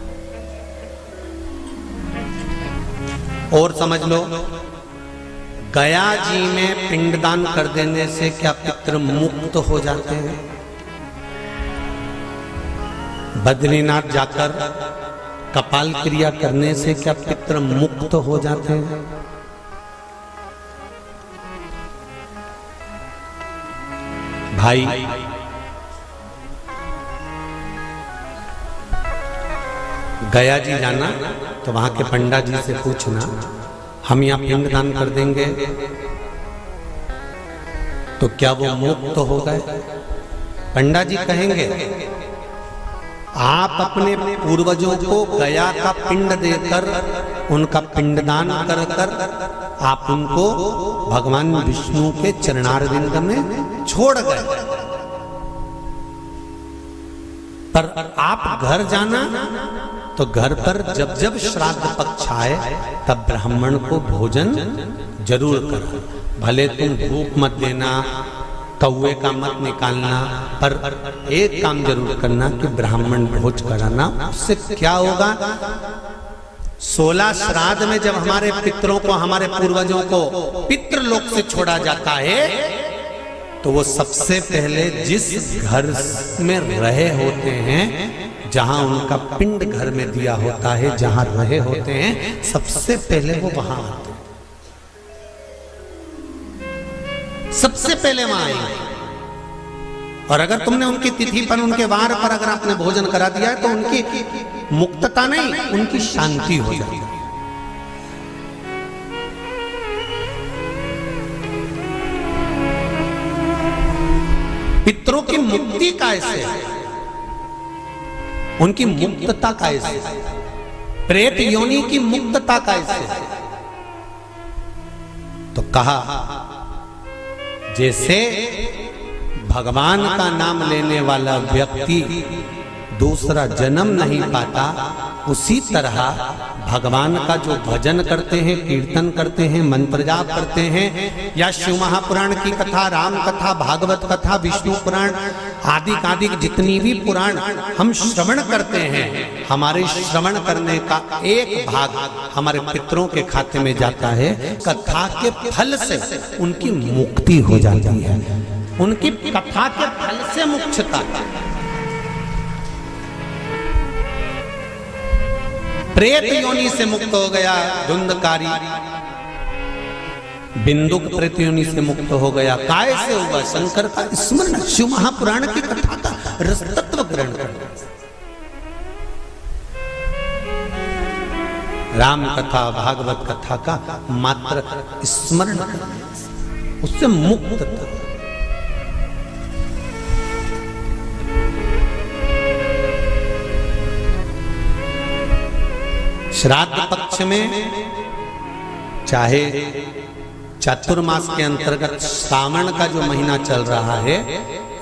और समझ लो, गया जी में पिंडदान कर देने से क्या पितृ मुक्त हो जाते हैं? बद्रीनाथ जाकर कपाल क्रिया करने से क्या पितृ मुक्त हो जाते हैं? भाई गया जी जाना तो वहां के पंडा जी से पूछना, हम यहाँ पिंडदान कर देंगे तो क्या वो मुक्त हो गए? पंडा जी कहेंगे आप अपने पूर्वजों को गया का पिंड देकर उनका पिंडदान कर कर आप उनको भगवान विष्णु के चरणारविंद में छोड़ गए, पर आप घर जाना तो घर पर जब जब श्राद्ध पक्ष आए तब ब्राह्मण को भोजन जरूर करो। भले तुम भूख मत देना, कौवे का मत निकालना, पर एक काम जरूर करना कि ब्राह्मण भोज कराना। उससे क्या होगा? 16 श्राद्ध में जब हमारे पितरों को, हमारे पूर्वजों को पितृलोक से छोड़ा जाता है तो वो सबसे पहले जिस घर में रहे होते हैं, जहां उनका पिंड घर में दिया होता है, जहां रहे होते हैं, सबसे पहले वो वहां आते हैं, सबसे पहले वहां आएंगे। और अगर तुमने उनकी तिथि पर, उनके वार पर अगर आपने भोजन करा दिया है तो उनकी मुक्तता नहीं, उनकी शांति हो जाती है। पितरों की मुक्ति कैसे है? उनकी मुक्तता कैसे? प्रेत योनि की मुक्तता कैसे? तो कहा जैसे भगवान का नाम लेने वाला व्यक्ति दूसरा जन्म नहीं पाता, उसी तरह भगवान का जो भजन करते हैं, कीर्तन करते हैं, मंत्र जाप करते हैं, या शिव महापुराण की कथा, राम कथा, भागवत कथा, विष्णु पुराण आदि आदि जितनी भी पुराण हम श्रवण करते हैं, हमारे श्रवण करने का एक भाग हमारे पितरों के खाते में जाता है। कथा के फल से उनकी मुक्ति हो जाती है, उनकी कथा के फल से मुक्तता। प्रेत योनि से मुक्त हो गया धुंधकारी, बिंदुक प्रेत योनि से मुक्त हो गया। काय से हुआ? शंकर का स्मरण, शिव महापुराण की कथा का रस तत्व ग्रहण करना, राम कथा, भागवत कथा का मात्र स्मरण करना, उससे मुक्त। श्राद्ध पक्ष में चाहे चातुर्मास के अंतर्गत श्रावण का जो महीना चल रहा है,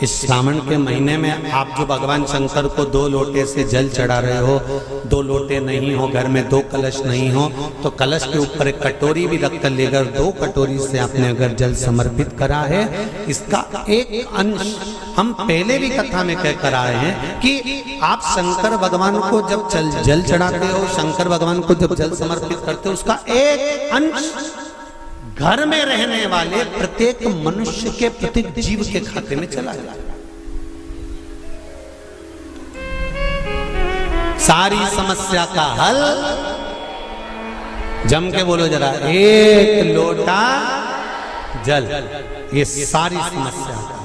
इस श्रावण के महीने में आप जो भगवान शंकर को 2 लोटे से जल चढ़ा रहे हो, 2 लोटे नहीं हो, घर में 2 कलश नहीं हो, तो कलश के ऊपर एक कटोरी भी रख कर लेकर 2 कटोरी से आपने अगर जल समर्पित करा है, इसका एक अंश हम पहले भी कथा में कह कर आए हैं कि आप शंकर भगवान को जब जल चढ़ाते हो, शंकर भगवान को जब जल समर्पित करते हो, उसका एक अंश घर में रहने वाले प्रत्येक मनुष्य के, प्रत्येक जीव के खाते में चला जाए। सारी समस्या का हल, जम के बोलो जरा, 1 लोटा जल, ये सारी समस्या का।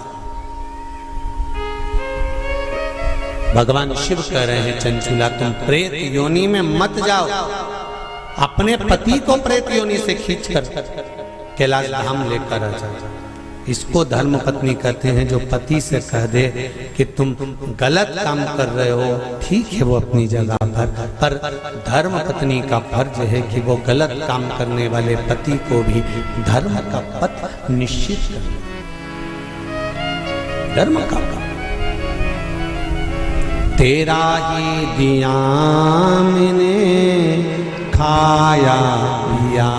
भगवान शिव कह रहे हैं, चंचुला तुम प्रेत योनि में मत जाओ, अपने पति को प्रेत योनि से खींचकर कैलाश धाम लेकर आ जाओ। इसको धर्म पत्नी कहते हैं, जो पति से कह दे कि तुम गलत काम कर रहे हो, ठीक है वो अपनी जगह पर धर्म पत्नी का फर्ज है कि वो गलत काम करने वाले पति को भी धर्म का पथ निश्चित करे, धर्म का। तेरा ही दिया मैंने खाया पिया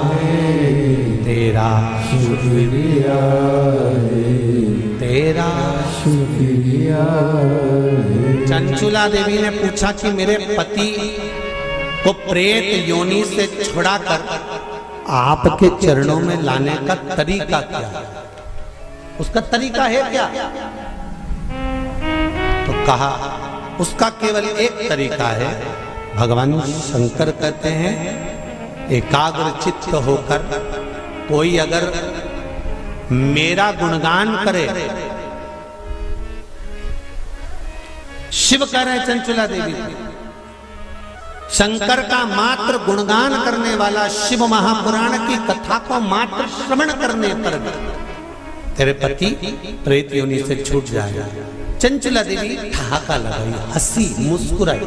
है, तेरा शुक्रिया है, तेरा शुक्रिया है। चंचुला देवी ने पूछा कि मेरे पति को प्रेत योनि से छुड़ाकर आपके चरणों में लाने का तरीका क्या है? उसका तरीका है क्या? तो कहा उसका केवल एक तरीका है। भगवान शंकर कहते हैं, एकाग्र चित्त होकर कोई अगर मेरा गुणगान करे शिव कह रहे चंचुला देवी, शंकर का मात्र गुणगान करने वाला, शिव महापुराण की कथा को मात्र श्रवण करने पर तेरे पति प्रेत योनि से छूट जाएगा। चंचुला देवी ठहाका लगाई, हंसी, मुस्कुराई।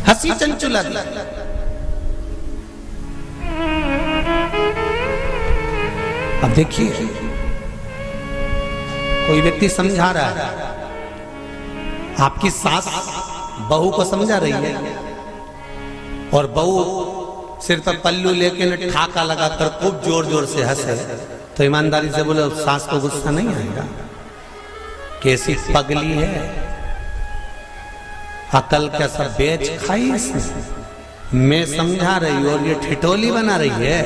हंसी चंचुला देवी। अब देखिए, कोई व्यक्ति समझा रहा है, आपकी सास बहू को समझा रही है और बहू सिर पर पल्लू लेके ठाका लगाकर खूब जोर जोर से हंसे, तो ईमानदारी से बोले सास को गुस्सा नहीं आएगा? कैसी पगली है, अकल का सब बेच खाई इसने। मैं समझा रही हूं और ये ठिठोली बना रही है।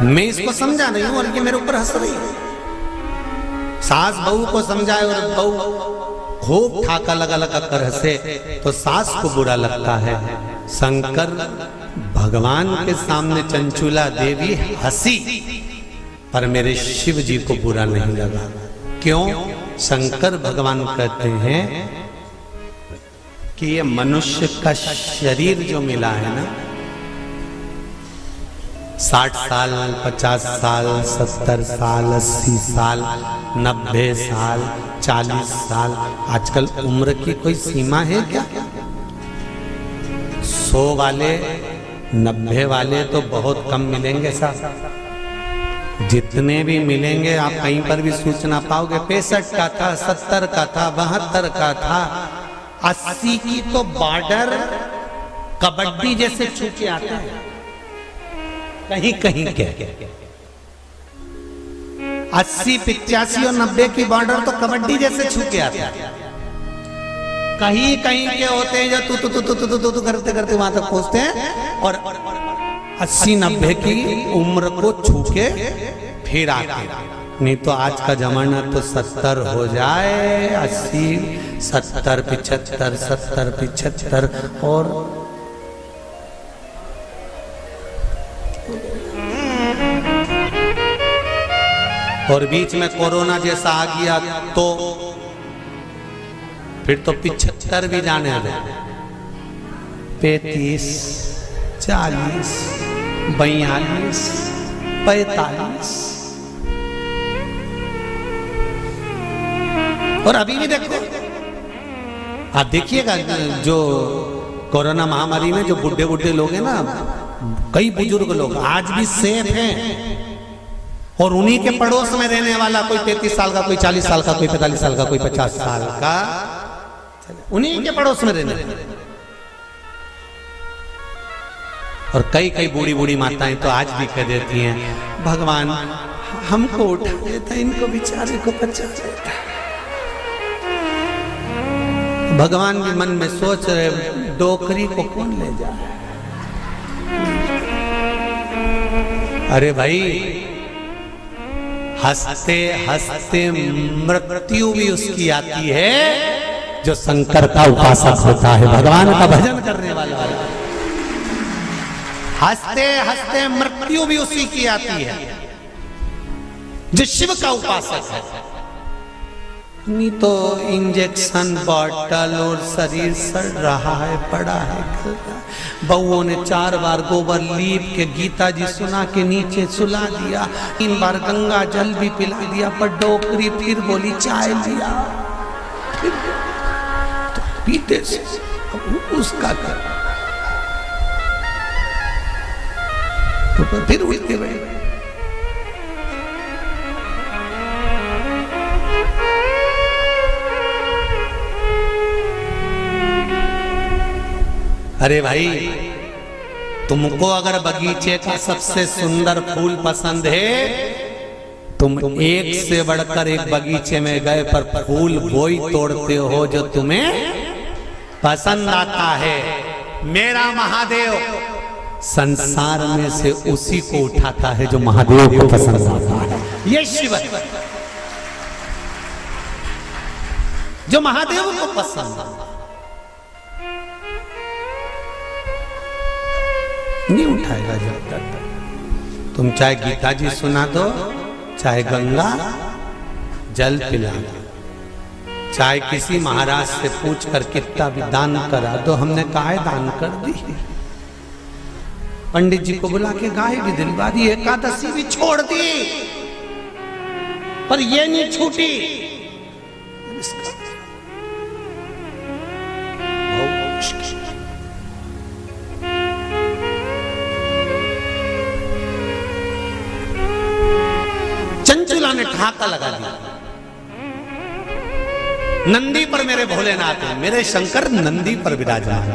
मैं इसको समझा रही हूं और ये मेरे ऊपर हंस रही है। सास बहू को समझाए और बहू खूब ठाका लगा लगा कर हंसे तो सास को बुरा लगता है। शंकर भगवान के सामने चंचुला देवी हंसी, पर मेरे शिव जी को बुरा नहीं लगा। क्यों? शंकर भगवान कहते हैं कि ये मनुष्य का शरीर जो मिला है ना, 60 साल, 50 साल, 70 साल, 80 साल, 90 साल, 40 साल, आजकल उम्र की कोई सीमा है क्या? 100 वाले, 90 वाले तो बहुत कम मिलेंगे साहब। जितने भी मिलेंगे आप कहीं पर भी सूचना पाओगे 65 का था, 70 का था, 72 का था, 80 की तो बॉर्डर कबड्डी जैसे छू के आते हैं कहीं कहीं के। 80, 85 और 90 की बॉर्डर तो कबड्डी जैसे छू के आते हैं। कहीं कहीं के होते हैं जो तू करते करते वहां तक पहुंचते हैं और 80-90 की उम्र को छू के फिर आते। नहीं तो आज का जमाना तो 70 हो जाए, 80, 70, 75, 70, 75 और बीच में कोरोना जैसा आ गया तो फिर तो 75 भी जाने लगे। 35, 40, 42, 45 और अभी भी देखो, आप देखिएगा जो कोरोना महामारी में जो बुढ़े बुढ़े लोग हैं ना, कई बुजुर्ग लोग आज भी सेफ हैं और उन्हीं के पड़ोस में रहने वाला कोई 33 साल का, कोई 40 साल का, कोई 45 साल का, कोई 50 साल का, उन्हीं के पड़ोस में रहने वाला। और कई कई बूढ़ी बूढ़ी माताएं तो आज भी कह देती हैं, भगवान हमको उठा देता, इनको बेचारे को बचा देता। भगवान भी मन में सोच रहे, डोकरी को कौन ले जाए? अरे भाई, हंसते हंसते मृत्यु भी उसकी आती है जो शंकर का उपासक होता है, भगवान का भजन करने वाला। हंसते हंसते मृत्यु भी उसी की आती है जो शिव का उपासक है। नहीं तो इंजेक्शन बॉटल और शरीर सड़ रहा है, पड़ा है। बउओं ने 4 बार गोबर लीप के गीता जी सुना के नीचे सुला दिया, 3 बार गंगा जल भी पिला दिया, पर डोकरी फिर बोली चाय लिया, तो पीते से उसका कर तो फिर उठते हुए अरे भाई, तुमको अगर बगीचे का सबसे सुंदर फूल पसंद है, तुम एक से बढ़कर एक बगीचे में गए पर फूल वही तोड़ते हो जो तुम्हें पसंद आता है। मेरा महादेव संसार में से उसी को उठाता है जो महादेव को पसंद आता है। ये शिव है जो महादेव को पसंद आता है। नहीं उठाएगा जब तक तो तुम चाहे गीता जी सुना दो, चाहे गंगा जल पिला दो, चाहे किसी महाराज से पूछ कर कितना भी दान करा दो, हमने काहे दान कर दी। पंडित जी को बुला के गाय भी दिलवा दी, एकादशी भी छोड़ दी, पर ये नहीं छूटी। चंचुला ने ठाका लगा दिया, नंदी पर मेरे भोलेनाथ है, मेरे शंकर नंदी पर विराजमान।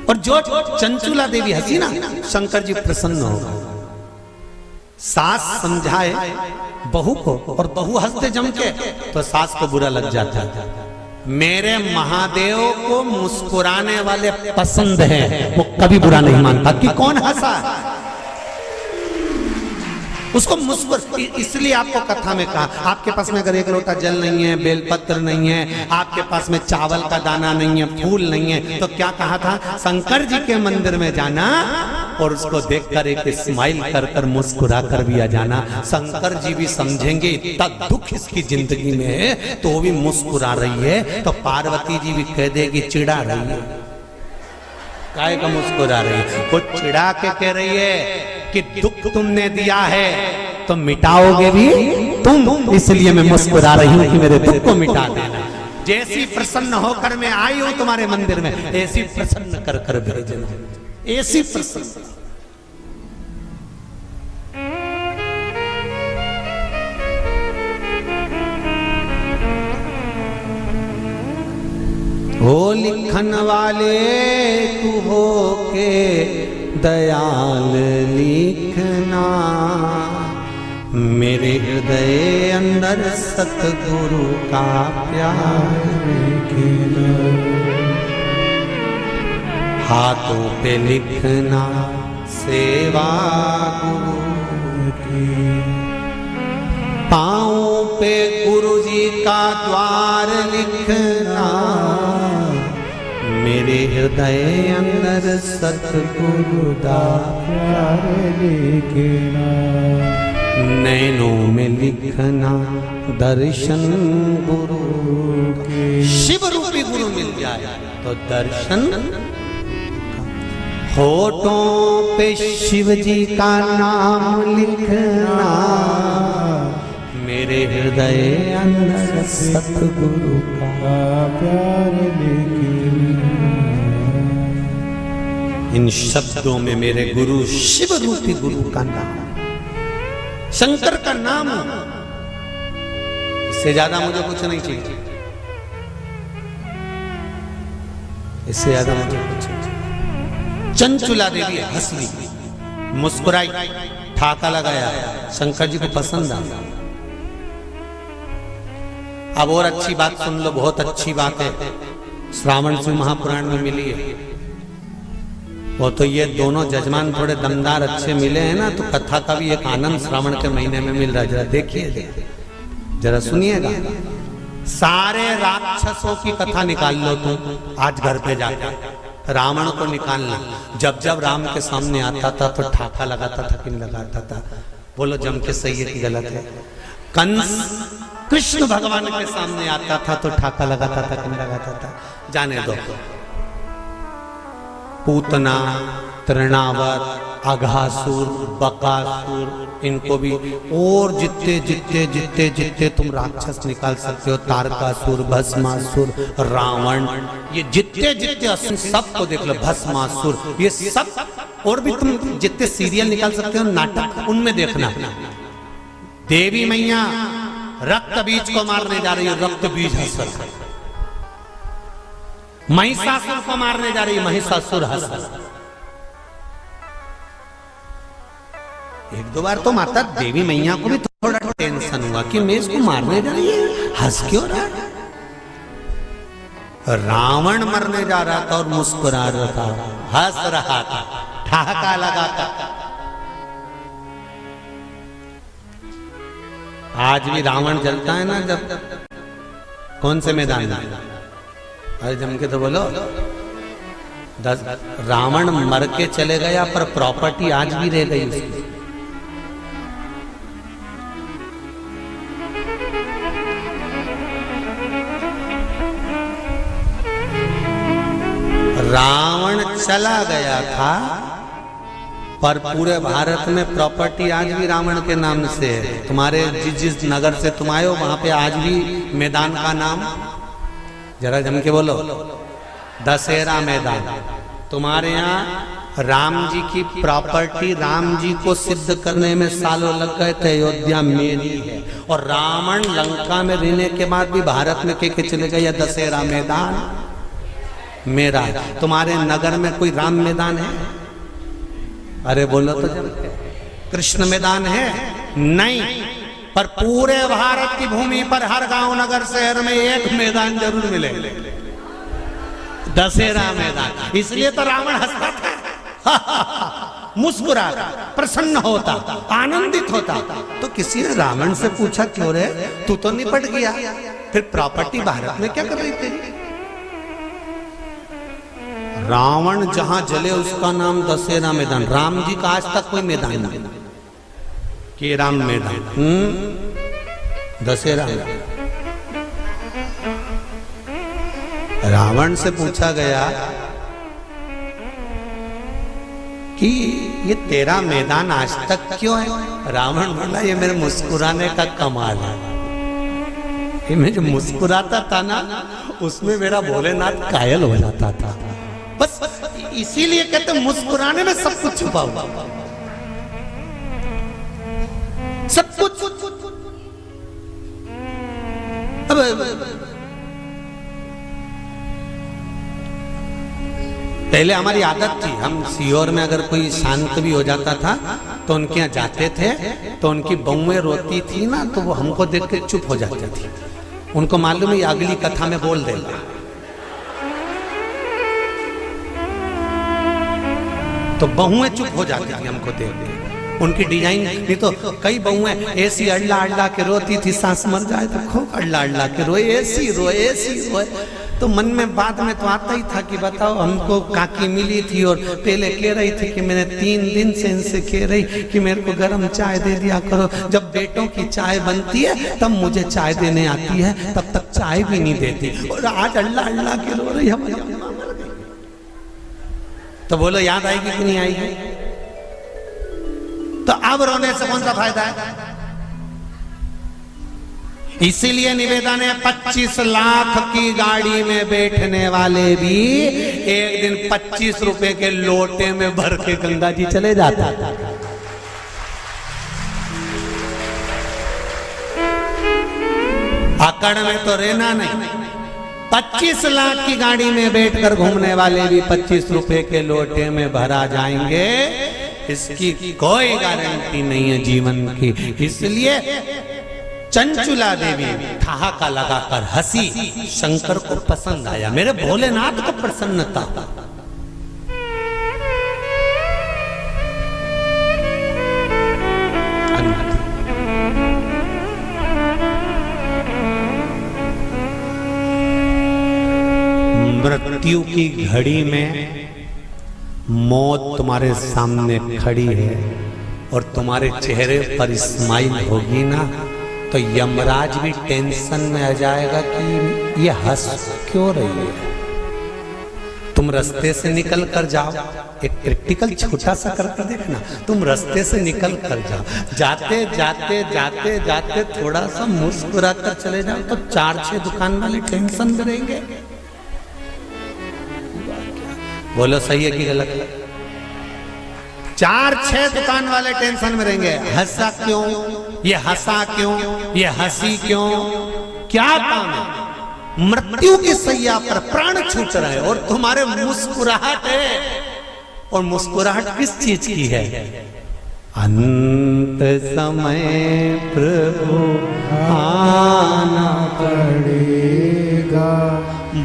और जो चंचुला देवी हंसी ना, शंकर जी प्रसन्न हो गए। सास समझाए बहू को और बहू हंसते जम के, तो सास को बुरा लग जाता है। मेरे महादेव को मुस्कुराने वाले पसंद हैं, वो कभी बुरा नहीं मानता कि कौन हंसा, उसको मुस्कुर। इसलिए आपको कथा में कहा, आपके पास में अगर एक लोटा जल नहीं है, बेलपत्र नहीं है, आपके पास में चावल का दाना नहीं है, फूल नहीं है, तो क्या कहा था, शंकर जी के मंदिर में जाना और उसको देखकर एक स्माइल कर कर मुस्कुरा कर भी आ जाना। शंकर जी भी समझेंगे इतना दुख इसकी जिंदगी में है, तो वो भी मुस्कुरा रही है, तो पार्वती जी भी कह देगी चिढ़ा रही है। काय का मुस्कुरा रही है, वो चिढ़ा के कह रही है कि दुख तुमने दिया है तो मिटाओगे भी तुम, इसलिए मैं मुस्कुरा रही हूं कि मेरे दुख को मिटा देना। जैसी प्रसन्न होकर मैं आई हूं तुम्हारे मंदिर में, ऐसी प्रसन्न कर कर भेजना, ऐसी प्रसन्न। हो लिखन वाले तू हो के दयाल लिखना, मेरे हृदय अंदर सतगुरु का प्यार लिखना। हाथों पे लिखना सेवा गुरु की, पाँव पे गुरु जी का द्वार लिखना, मेरे हृदय अंदर सतगुरु का प्यार लिखना। नैनों में लिखना दर्शन गुरु के, शिव रूपी गुरु मिल जाए तो दर्शन। होठों पे शिव जी का नाम लिखना, मेरे हृदय अंदर सतगुरु का प्यार लिखना। इन शब्दों में मेरे गुरु शिव रूपी गुरु का नाम, शंकर का नाम, इससे ज्यादा मुझे कुछ नहीं चाहिए, इससे ज्यादा मुझे कुछ नहीं चाहिए। चंचुला देवी हंस ली, मुस्कुराई, ठाका लगाया, शंकर जी को पसंद आया। अब और अच्छी बात सुन लो, बहुत अच्छी बात है, श्रावण शिव महापुराण में मिली है। वो तो ये दोनों जजमान थोड़े दमदार अच्छे मिले हैं ना, तो कथा का भी एक आनंद श्रावण के महीने में मिल रहा है। जरा देखिए, जरा सुनिएगा। सारे राक्षसों की कथा निकाल लो तुम आज घर पे जाकर, रावण को निकालना। जब जब राम के सामने आता था तो ठाका लगाता था कि नहीं लगाता था? बोलो जम के सही है कि गलत है? कंस कृष्ण भगवान के सामने आता था तो ठाका लगाता था कि नहीं लगाता था? जाने दो। पूतना, तृणावत, अघासुर, बकासुर, इनको भी, और जितने जितने जितने जितने तुम राक्षस निकाल सकते हो, तारकासुर, भस्मासुर, रावण, ये जितने जितने असुर सबको देख लो, भस्मासुर, ये सब, और भी तुम जितने सीरियल निकाल सकते हो, नाटक, उनमें देखना। देवी मैया रक्त बीज को मारने जा रही है, रक्त बीज हंस। महिषासुर को मारने जा रही है, महिषासुर हंस। एक दो बार तो माता देवी मैया को भी थोड़ा टेंशन हुआ कि मैं इसको मारने जा रही है, हंस क्यों रहा है? रावण मरने जा रहा था और मुस्कुरा रहा था, हंस रहा था, ठहाका लगा था। आज भी रावण जलता है ना, जब कौन से मैदान में? अरे जम के तो बोलो, रावण मर के चले गया पर प्रॉपर्टी आज भी रह गई उसकी। रावण चला गया था पर पूरे भारत में प्रॉपर्टी आज भी रावण के नाम से है। तुम्हारे जिस नगर से तुम आए हो वहां पे आज भी मैदान का नाम, जरा जम के बोलो, दशहरा मैदान। तुम्हारे यहाँ राम जी की प्रॉपर्टी, राम जी को सिद्ध करने में सालों लग गए थे, अयोध्या मेरी है। और रावण लंका में रहने के बाद भी भारत में के चले गए, दशहरा मैदान मेरा है। तुम्हारे नगर में कोई राम मैदान है? अरे बोलो तो जब, कृष्ण मैदान है? नहीं, पर पूरे भारत की भूमि पर हर गांव नगर शहर में एक मैदान जरूर मिले, दशहरा मैदान। इसलिए तो रावण हंसता था, मुस्कुराता, प्रसन्न होता, आनंदित होता। तो किसी ने रावण से पूछा, क्यों रे तू तो निपट गया, फिर प्रॉपर्टी भारत में क्या कर रही थी? रावण जहां जले उसका नाम दशहरा मैदान। राम जी का आज तक कोई मैदान नहीं कि राम मैदान, दशहरा। रावण से पूछा गया कि ये तेरा मैदान आज तक क्यों है? रावण बोला, ये मेरे मुस्कुराने का कमाल है। ये मैं जो मुस्कुराता था ना, उसमें मेरा भोलेनाथ कायल हो जाता था। बस इसीलिए कहते मुस्कुराने में सब कुछ छुपा हुआ, सब कुछ। पहले हमारी आदत थी, हम सीहोर में अगर कोई शांत भी हो जाता था तो उनके यहाँ जाते थे, तो उनकी बहुएं रोती थी ना, तो वो हमको देख के चुप हो जाती थी। उनको मालूम है अगली कथा में बोल देगा। तो बहुएं चुप हो जाती थी हमको देख के, उनकी डिजाइन। नहीं तो कई बहुएं ऐसी अल्ला अल्ला के रोती थी, सांस मर जाए तो खूब अल्ला अल्ला के रोए, ऐसी रोए, ऐसी रोए। तो मन में बाद में तो आता ही था कि बताओ, हमको काकी मिली थी और पहले कह रही थी कि मैंने 3 दिन से इनसे कह रही कि मेरे को गर्म चाय दे दिया करो। जब बेटों की चाय बनती है तब मुझे चाय देने आती है, तब तक चाय भी नहीं देती। और आज अल्लाह अल्लाह के रो रही हम। तो बोलो याद आएगी कि नहीं आएगी? तो अब रोने से कौन सा फायदा है? इसीलिए निवेदन है, 25 लाख की गाड़ी में बैठने वाले भी एक दिन 25 रुपए के लोटे में भर के गंगा जी चले जाता था। अकड़ में तो रहना नहीं। 25 लाख की गाड़ी में बैठकर घूमने वाले भी 25 रुपए के लोटे में भरा जाएंगे, इसकी कोई गारंटी नहीं है जीवन की। इसलिए चंचुला देवी ठहाका लगाकर हंसी, शंकर को पसंद आया, मेरे भोलेनाथ को प्रसन्नता। मृत्यु की घड़ी में मौत तुम्हारे सामने खड़ी है और तुम्हारे चेहरे पर स्माइल होगी ना, तो यमराज भी टेंशन में आ जाएगा कि ये हंस क्यों रही है। तुम रास्ते से निकल कर जाओ, एक प्रैक्टिकल छोटा सा करके देखना, तुम रास्ते से निकल कर जाओ, जाते जाते जाते जाते थोड़ा सा मुस्कुरा कर चले जाओ, तो 4-6 दुकान वाले टेंशन में रहेंगे। बोलो सही है कि गलत है? 4-6 दुकान वाले टेंशन में रहेंगे। हंसा क्यों, ये हंसा क्यों, ये हंसी क्यों, क्या काम है? मृत्यु की सैया पर प्राण छूट रहे और तुम्हारे मुस्कुराहट है। और मुस्कुराहट किस चीज की है? अंत समय प्रभु आना पड़ेगा,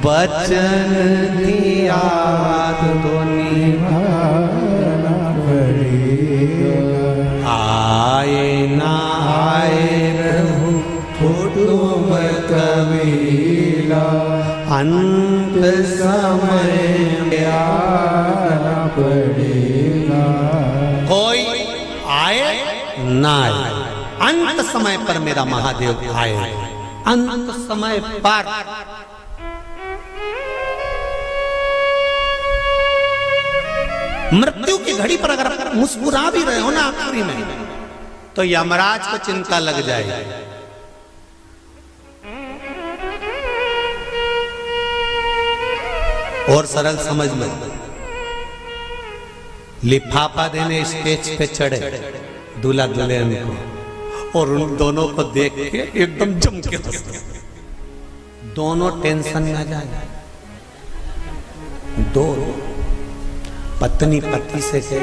वचन दिया तो निभाना पड़ेगा। आए ना आए प्रभु कुटुंब कबीला, अंत समय आना पड़ेगा। कोई आए ना आए, अंत समय पर मेरा महादेव आए। अंत समय पर मृत्यु की घड़ी पर अगर मुस्कुरा भी रहे हो ना आखिरी में, तो यमराज को चिंता लग जाएगी। और सरल समझ लो, लिफाफा देने स्टेज पे चढ़े दूल्हा दुल्हन को, और उन दोनों को देख के एकदम जम के हंसते, दोनों टेंशन में जाए। दो पत्नी पति से कहे,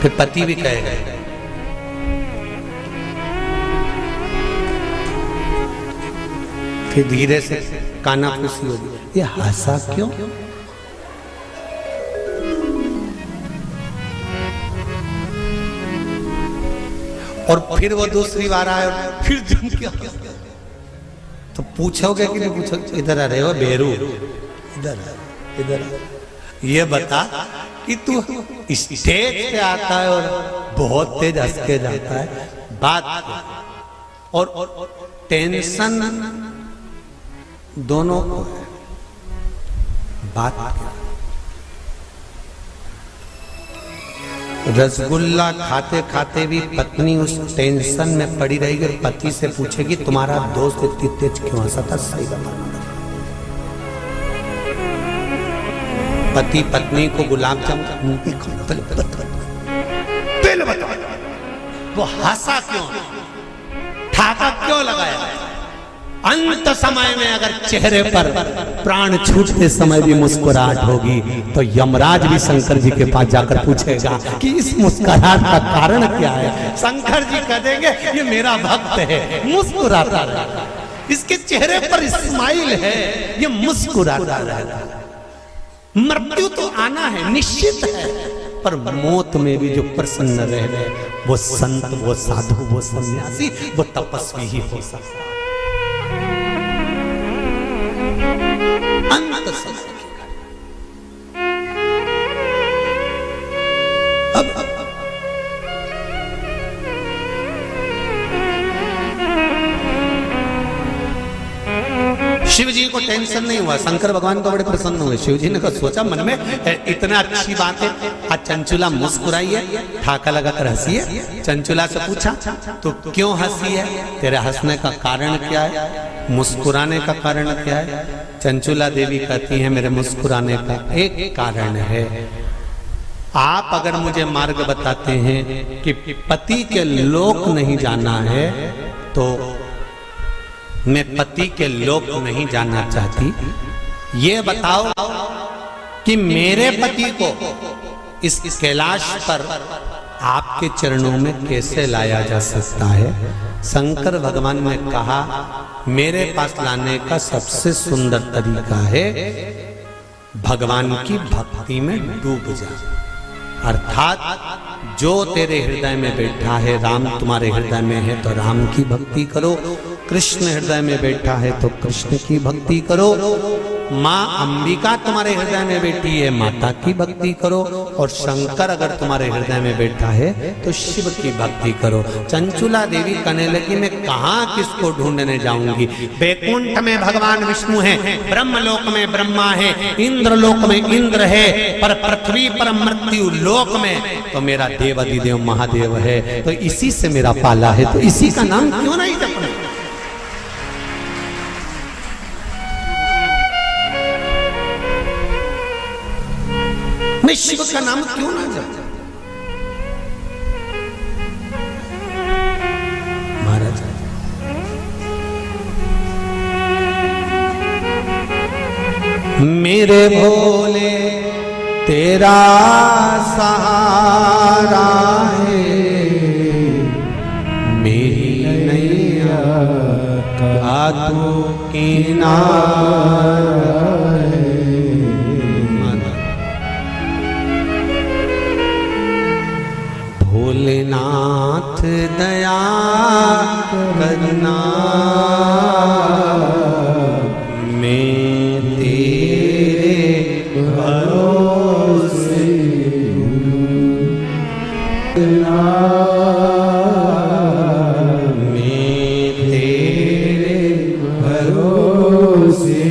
फिर पति भी कहेगा, फिर धीरे से कानाफूसी होगी, ये हंसा क्यों? और फिर वो दूसरी बार आए और फिर जम के तो पूछोगे कि नहीं पूछोगे? इधर आ रहे हो बेरू, इधर इधर ये बता कि तू स्टेज पे आता है और बहुत तेज हंस के जाता है, बात और टेंशन दोनों को है, बात रसगुल्ला खाते खाते भी पत्नी उस टेंशन में पड़ी रहेगी और पति से पूछेगी तुम्हारा दोस्त इतनी तेज क्यों हंसा था? सही बताना। पति पत्नी को गुलाब जामुन पहले बता, वो हंसा क्यों, ठाका क्यों लगाया? अंत समय में अगर चेहरे पर प्राण छूटते समय भी मुस्कुराहट होगी तो यमराज भी शंकर जी के पास जाकर पूछेगा कि इस मुस्कुराहट का कारण क्या है। शंकर जी कह देंगे ये मेरा भक्त है, मुस्कुराता रहेगा, इसके चेहरे पर स्माइल है, ये मुस्कुराता रहेगा। मृत्यु तो आना है, निश्चित है, पर मौत में भी जो प्रसन्न रह गए वो संत, वो साधु, वो सन्यासी, वो तपस्वी ही हो सकता है। अंत समय अब शिव जी को टेंशन नहीं हुआ, शंकर भगवान को बड़े प्रसन्न हुए। शिव जी ने कहा सोचा मन में इतना अच्छी बात है, आज चंचुला मुस्कुराई है, ठाका लगाकर हंसी है। चंचुला से पूछा तो क्यों हंसी है, तेरे हंसने का कारण क्या है, मुस्कुराने का कारण क्या है? चंचुला देवी कहती है मेरे मुस्कुराने का एक कारण है, आप अगर मुझे मार्ग बताते हैं कि पति के लोक नहीं जाना है तो मैं पति के लोक नहीं जाना चाहती। ये बताओ कि मेरे पति को इस कैलाश पर आपके चरणों में कैसे लाया जा सकता है? शंकर भगवान ने कहा मेरे पास लाने का सबसे सुंदर तरीका है भगवान की भक्ति में डूब जा, अर्थात जो तेरे हृदय में बैठा है, राम तुम्हारे हृदय में है तो राम की भक्ति करो, कृष्ण हृदय में बैठा है तो कृष्ण की भक्ति करो, माँ अंबिका तुम्हारे हृदय में बैठी है माता की भक्ति करो, और शंकर अगर तुम्हारे हृदय में बैठा है तो शिव की भक्ति करो। चंचुला देवी कहने लगी मैं कहाँ किसको ढूंढने जाऊंगी, बैकुंठ में भगवान विष्णु है, ब्रह्मलोक में ब्रह्मा है, इंद्रलोक में इंद्र है, पर पृथ्वी पर मृत्यु लोक में तो मेरा देवाधिदेव महादेव है, तो इसी से मेरा पाला है, तो इसी का नाम क्यों नहीं जपना? मैं शिव का नाम क्यों ना जप? महाराज मेरे भोले तेरा सहारा है, मेरी नैया का तू किनारा है। भोलेनाथ दया करना, मैं तेरे भरोसे मैं तेरे भरोसे